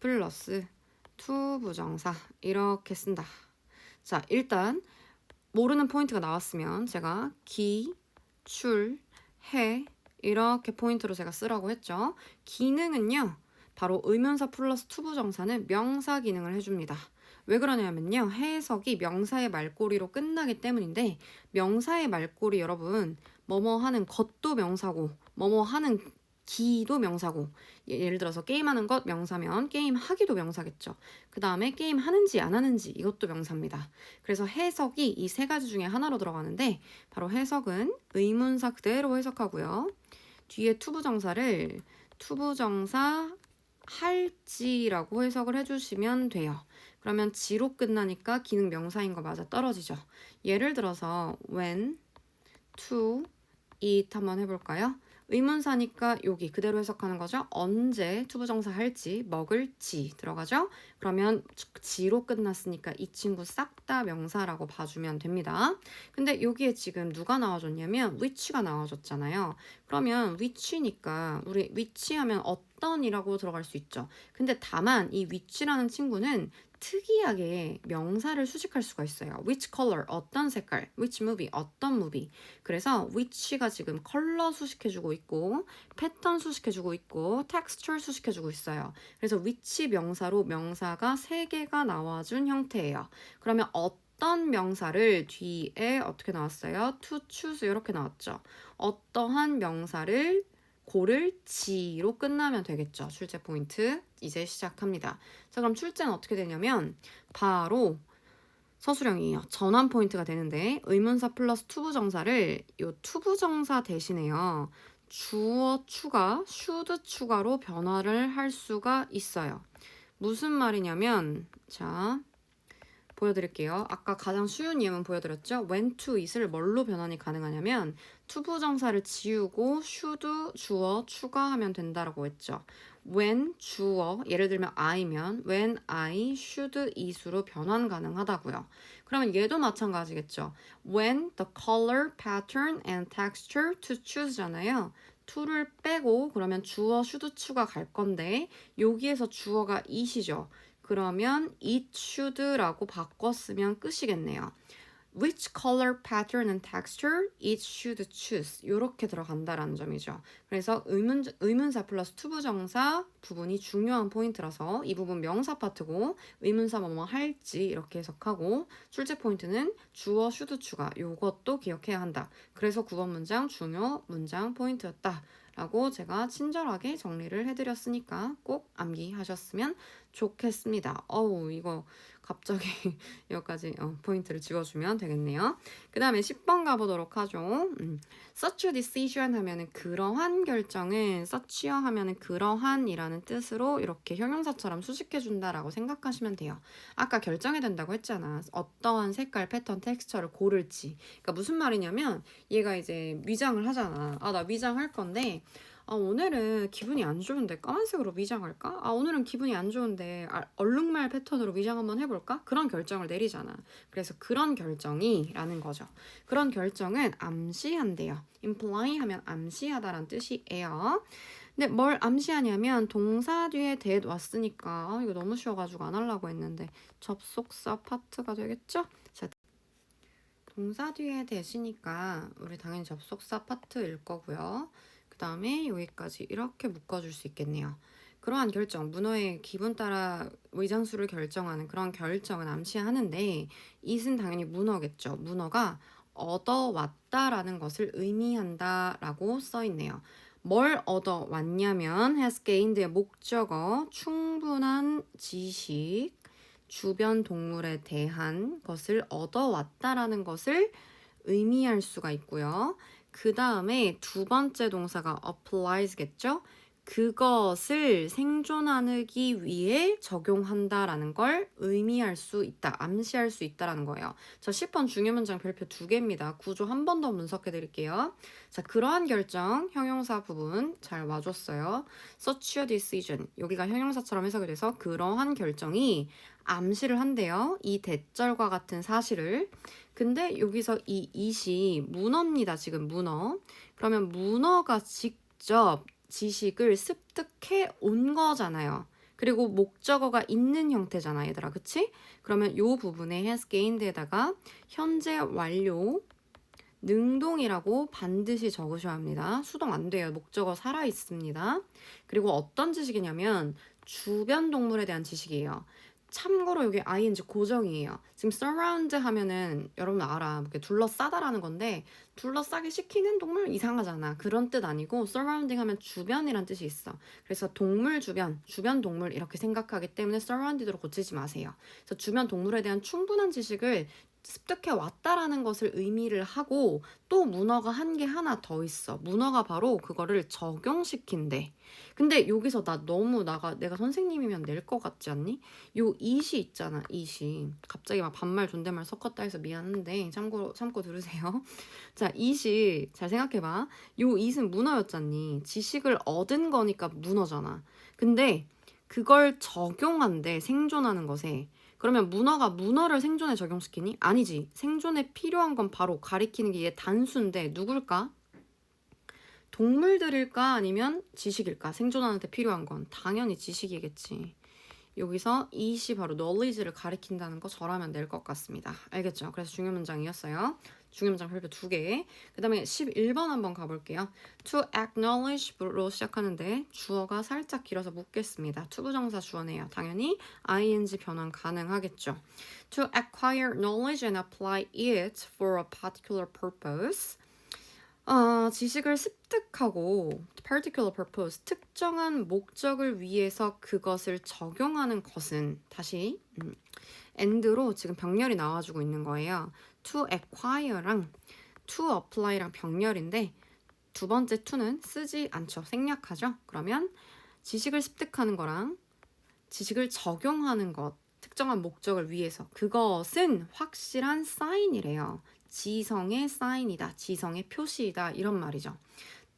A: 플러스 to 부정사 이렇게 쓴다. 자, 일단 모르는 포인트가 나왔으면 제가 기, 출, 해 이렇게 포인트로 제가 쓰라고 했죠. 기능은요. 바로 의문사 플러스 to 부정사는 명사 기능을 해줍니다. 왜 그러냐면요. 해석이 명사의 말꼬리로 끝나기 때문인데, 명사의 말꼬리 여러분, 뭐뭐 하는 것도 명사고 뭐뭐 하는 기도 명사고, 예를 들어서 게임하는 것 명사면 게임하기도 명사겠죠. 그 다음에 게임 하는지 안 하는지 이것도 명사입니다. 그래서 해석이 이 세 가지 중에 하나로 들어가는데, 바로 해석은 의문사 그대로 해석하고요. 뒤에 투부정사를 투부정사 할지라고 해석을 해주시면 돼요. 그러면 지로 끝나니까 기능 명사인 거 맞아 떨어지죠. 예를 들어서 when, to, it 한번 해볼까요? 의문사니까 여기 그대로 해석하는 거죠. 언제 투부정사 할지, 먹을지 들어가죠. 그러면 지로 끝났으니까 이 친구 싹 다 명사라고 봐주면 됩니다. 근데 여기에 지금 누가 나와줬냐면 which가 나와줬잖아요. 그러면 which니까 우리 which 하면 어떤이라고 들어갈 수 있죠. 근데 다만 이 which라는 친구는 특이하게 명사를 수식할 수가 있어요. which color, 어떤 색깔, which movie, 어떤 movie. 그래서 which가 지금 컬러 수식해주고 있고, 패턴 수식해주고 있고, texture 수식해주고 있어요. 그래서 which 명사로 명사가 3개가 나와준 형태예요. 그러면 어떤 명사를 뒤에 어떻게 나왔어요? to choose 이렇게 나왔죠. 어떠한 명사를 고를지로 끝나면 되겠죠. 출제 포인트 이제 시작합니다. 자, 그럼 출제는 어떻게 되냐면 바로 서술형이에요. 전환 포인트가 되는데, 의문사 플러스 투부정사를 이 투부정사 대신에요. 주어 추가, should 추가로 변화를 할 수가 있어요. 무슨 말이냐면, 자, 보여드릴게요. 아까 가장 쉬운 예문 보여드렸죠? when to it을 뭘로 변환이 가능하냐면 투부정사를 지우고 should 주어 추가하면 된다라고 했죠. when 주어, 예를 들면 I면 when I should it으로 변환 가능하다고요. 그러면 얘도 마찬가지겠죠. when the color, pattern and texture to choose잖아요. to를 빼고 그러면 주어 should 추가 갈 건데 여기에서 주어가 it이죠. 그러면 it should라고 바꿨으면 끝이겠네요. Which color, pattern and texture it should choose 이렇게 들어간다라는 점이죠. 그래서 의문사 플러스 투부정사 부분이 중요한 포인트라서 이 부분 명사 파트고, 의문사 뭐뭐 할지 이렇게 해석하고, 출제 포인트는 주어 should 추가 이것도 기억해야 한다. 그래서 9번 문장 중요 문장 포인트였다. 라고 제가 친절하게 정리를 해드렸으니까 꼭 암기하셨으면 좋겠습니다. 어우, 이거 갑자기 여기까지 포인트를 지워주면 되겠네요. 그 다음에 10번 가보도록 하죠. such a decision 하면은 그러한 결정은, such요 하면은 그러한 이라는 뜻으로 이렇게 형용사처럼 수식해준다라고 생각하시면 돼요. 아까 결정해야 된다고 했잖아. 어떠한 색깔, 패턴, 텍스처를 고를지. 그러니까 무슨 말이냐면 얘가 이제 위장을 하잖아. 나 위장할 건데 오늘은 기분이 안 좋은데 까만색으로 위장할까? 오늘은 기분이 안 좋은데 얼룩말 패턴으로 위장 한번 해볼까? 그런 결정을 내리잖아. 그래서 그런 결정이 라는 거죠. 그런 결정은 암시한대요. imply 하면 암시하다라는 뜻이에요. 근데 뭘 암시하냐면 동사 뒤에 that 왔으니까 이거 너무 쉬워가지고 안 하려고 했는데 접속사 파트가 되겠죠? 자, 동사 뒤에 that이니까 우리 당연히 접속사 파트일 거고요. 그 다음에 여기까지 이렇게 묶어줄 수 있겠네요. 그러한 결정, 문어의 기분 따라 의장수를 결정하는 그런 결정은 암시하는데 it은 당연히 문어겠죠. 문어가 얻어왔다라는 것을 의미한다라고 써있네요. 뭘 얻어왔냐면 has gained의 목적어, 충분한 지식, 주변 동물에 대한 것을 얻어왔다라는 것을 의미할 수가 있고요. 그 다음에 두 번째 동사가 applies겠죠? 그것을 생존하기 위해 적용한다라는 걸 의미할 수 있다, 암시할 수 있다라는 거예요. 자, 10번 중요문장 별표 2개입니다. 구조 한 번 더 분석해 드릴게요. 자, 그러한 결정, 형용사 부분 잘 와줬어요. such a decision, 여기가 형용사처럼 해석이 돼서 그러한 결정이 암시를 한대요. 이 대절과 같은 사실을. 근데 여기서 이 it이 문어입니다. 지금 문어. 그러면 문어가 직접 지식을 습득해 온 거잖아요. 그리고 목적어가 있는 형태잖아, 얘들아. 그치? 그러면 이 부분에 has gained에다가 현재 완료 능동이라고 반드시 적으셔야 합니다. 수동 안 돼요. 목적어 살아 있습니다. 그리고 어떤 지식이냐면 주변 동물에 대한 지식이에요. 참고로 여기 ing 고정이에요. 지금 surround 하면은 여러분 알아. 이렇게 둘러싸다라는 건데 둘러싸게 시키는 동물 이상하잖아. 그런 뜻 아니고 surrounding 하면 주변이란 뜻이 있어. 그래서 동물 주변, 주변 동물 이렇게 생각하기 때문에 surrounded로 고치지 마세요. 그래서 주변 동물에 대한 충분한 지식을 습득해 왔다라는 것을 의미를 하고 또 문어가 한 게 하나 더 있어. 문어가 바로 그거를 적용시킨대. 근데 여기서 내가 선생님이면 낼 것 같지 않니? 요 it이 있잖아, it이. 갑자기 막 반말 존댓말 섞었다 해서 미안한데 참고 들으세요. 자, it이 잘 생각해봐. 요 it은 문어였잖니. 지식을 얻은 거니까 문어잖아. 근데 그걸 적용한대, 생존하는 것에. 그러면 문어가 문어를 생존에 적용시키니? 아니지. 생존에 필요한 건 바로 가리키는 게 얘 단수인데 누굴까? 동물들일까? 아니면 지식일까? 생존하는데 필요한 건 당연히 지식이겠지. 여기서 it이 바로 knowledge를 가리킨다는 거 저라면 낼 것 같습니다. 알겠죠? 그래서 중요 문장이었어요. 중요 문장 별표 2개. 그 다음에 11번 한번 가볼게요. to acknowledge로 시작하는데 주어가 살짝 길어서 묻겠습니다. 투부정사 주어네요. 당연히 ing 변환 가능하겠죠. to acquire knowledge and apply it for a particular purpose. 지식을 습득하고 particular purpose, 특정한 목적을 위해서 그것을 적용하는 것은 다시 and로 지금 병렬이 나와주고 있는 거예요. to acquire랑 to apply랑 병렬인데 두 번째 to는 쓰지 않죠. 생략하죠. 그러면 지식을 습득하는 거랑 지식을 적용하는 것, 특정한 목적을 위해서 그것은 확실한 사인이래요. 지성의 사인이다. 지성의 표시이다. 이런 말이죠.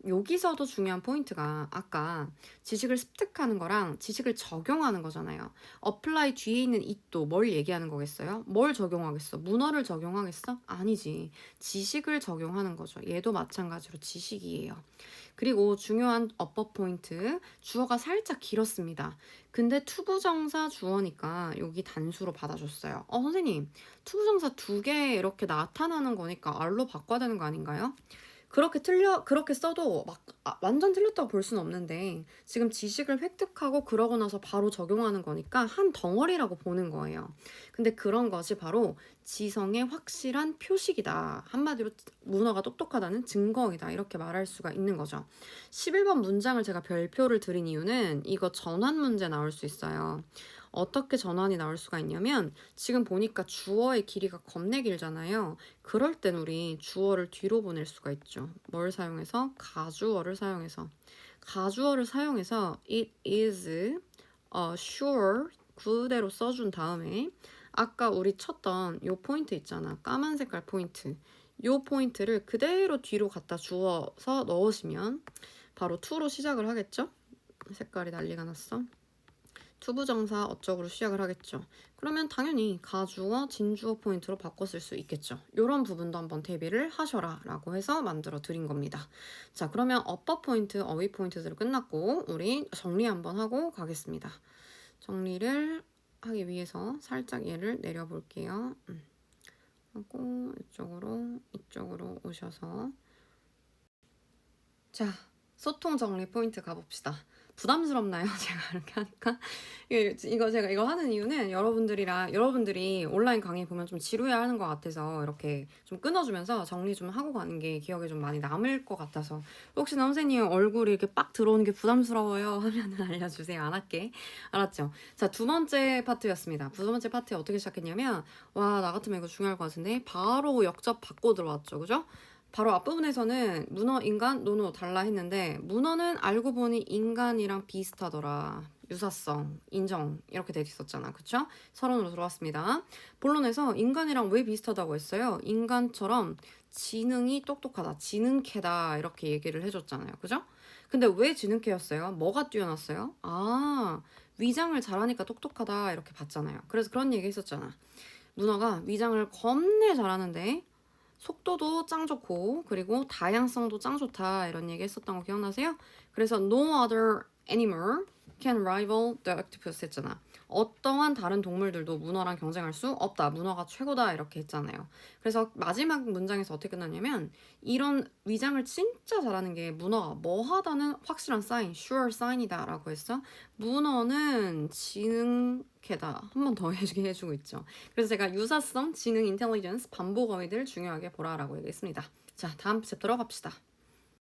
A: 여기서도 중요한 포인트가 아까 지식을 습득하는 거랑 지식을 적용하는 거잖아요. apply 뒤에 있는 it도 뭘 얘기하는 거겠어요? 뭘 적용하겠어? 문어를 적용하겠어? 아니지. 지식을 적용하는 거죠. 얘도 마찬가지로 지식이에요. 그리고 중요한 어법 포인트, 주어가 살짝 길었습니다. 근데 투부정사 주어니까 여기 단수로 받아줬어요. 선생님, 투부정사 2개 이렇게 나타나는 거니까 R로 바꿔야 되는 거 아닌가요? 그렇게 써도 완전 틀렸다고 볼 수는 없는데 지금 지식을 획득하고 그러고 나서 바로 적용하는 거니까 한 덩어리라고 보는 거예요. 근데 그런 것이 바로 지성의 확실한 표식이다. 한마디로 문어가 똑똑하다는 증거이다. 이렇게 말할 수가 있는 거죠. 11번 문장을 제가 별표를 드린 이유는 이거 전환 문제 나올 수 있어요. 어떻게 전환이 나올 수가 있냐면 지금 보니까 주어의 길이가 겁내 길잖아요. 그럴 땐 우리 주어를 뒤로 보낼 수가 있죠. 뭘 사용해서? 가주어를 사용해서. 가주어를 사용해서 it is sure 그대로 써준 다음에 아까 우리 쳤던 요 포인트 있잖아. 까만 색깔 포인트. 요 포인트를 그대로 뒤로 갖다 주어서 넣으시면 바로 to로 시작을 하겠죠? 색깔이 난리가 났어. 투부정사 어쩌고로 시작을 하겠죠. 그러면 당연히 가주어, 진주어 포인트로 바꿨을 수 있겠죠. 이런 부분도 한번 대비를 하셔라 라고 해서 만들어 드린 겁니다. 자, 그러면 upper 포인트, 어휘 포인트들을 끝났고 우리 정리 한번 하고 가겠습니다. 정리를 하기 위해서 살짝 얘를 내려볼게요. 하고 이쪽으로 오셔서 자, 소통 정리 포인트 가봅시다. 부담스럽나요? 제가 이렇게 하니까? 제가 이거 하는 이유는 여러분들이 온라인 강의 보면 좀 지루해 하는 것 같아서 이렇게 좀 끊어주면서 정리 좀 하고 가는 게 기억에 좀 많이 남을 것 같아서 혹시나 선생님 얼굴이 이렇게 빡 들어오는 게 부담스러워요 하면은 알려주세요. 안 할게. 알았죠? 자, 두 번째 파트였습니다. 두 번째 파트에 어떻게 시작했냐면 와, 나 같으면 이거 중요할 것 같은데 바로 역접 받고 들어왔죠. 그죠? 바로 앞부분에서는 문어, 인간, 노노 달라 했는데 문어는 알고 보니 인간이랑 비슷하더라. 유사성, 인정 이렇게 돼 있었잖아. 그쵸? 서론으로 들어왔습니다. 본론에서 인간이랑 왜 비슷하다고 했어요? 인간처럼 지능이 똑똑하다. 지능캐다 이렇게 얘기를 해줬잖아요. 그죠? 근데 왜 지능캐였어요? 뭐가 뛰어났어요? 아, 위장을 잘하니까 똑똑하다 이렇게 봤잖아요. 그래서 그런 얘기 했었잖아. 문어가 위장을 겁내 잘하는데 속도도 짱 좋고 그리고 다양성도 짱 좋다 이런 얘기 했었던 거 기억나세요? 그래서 no other animal can rival the octopus 했잖아. 어떠한 다른 동물들도 문어랑 경쟁할 수 없다. 문어가 최고다 이렇게 했잖아요. 그래서 마지막 문장에서 어떻게 끝났냐면 이런 위장을 진짜 잘하는 게 문어가 뭐하다는 확실한 사인, sure sign이다 라고 했어. 문어는 지능캐다. 한 번 더 해주고 있죠. 그래서 제가 유사성, 지능, 인텔리전스, 반복 어휘들 중요하게 보라라고 얘기했습니다. 자, 다음 챕터로 갑시다.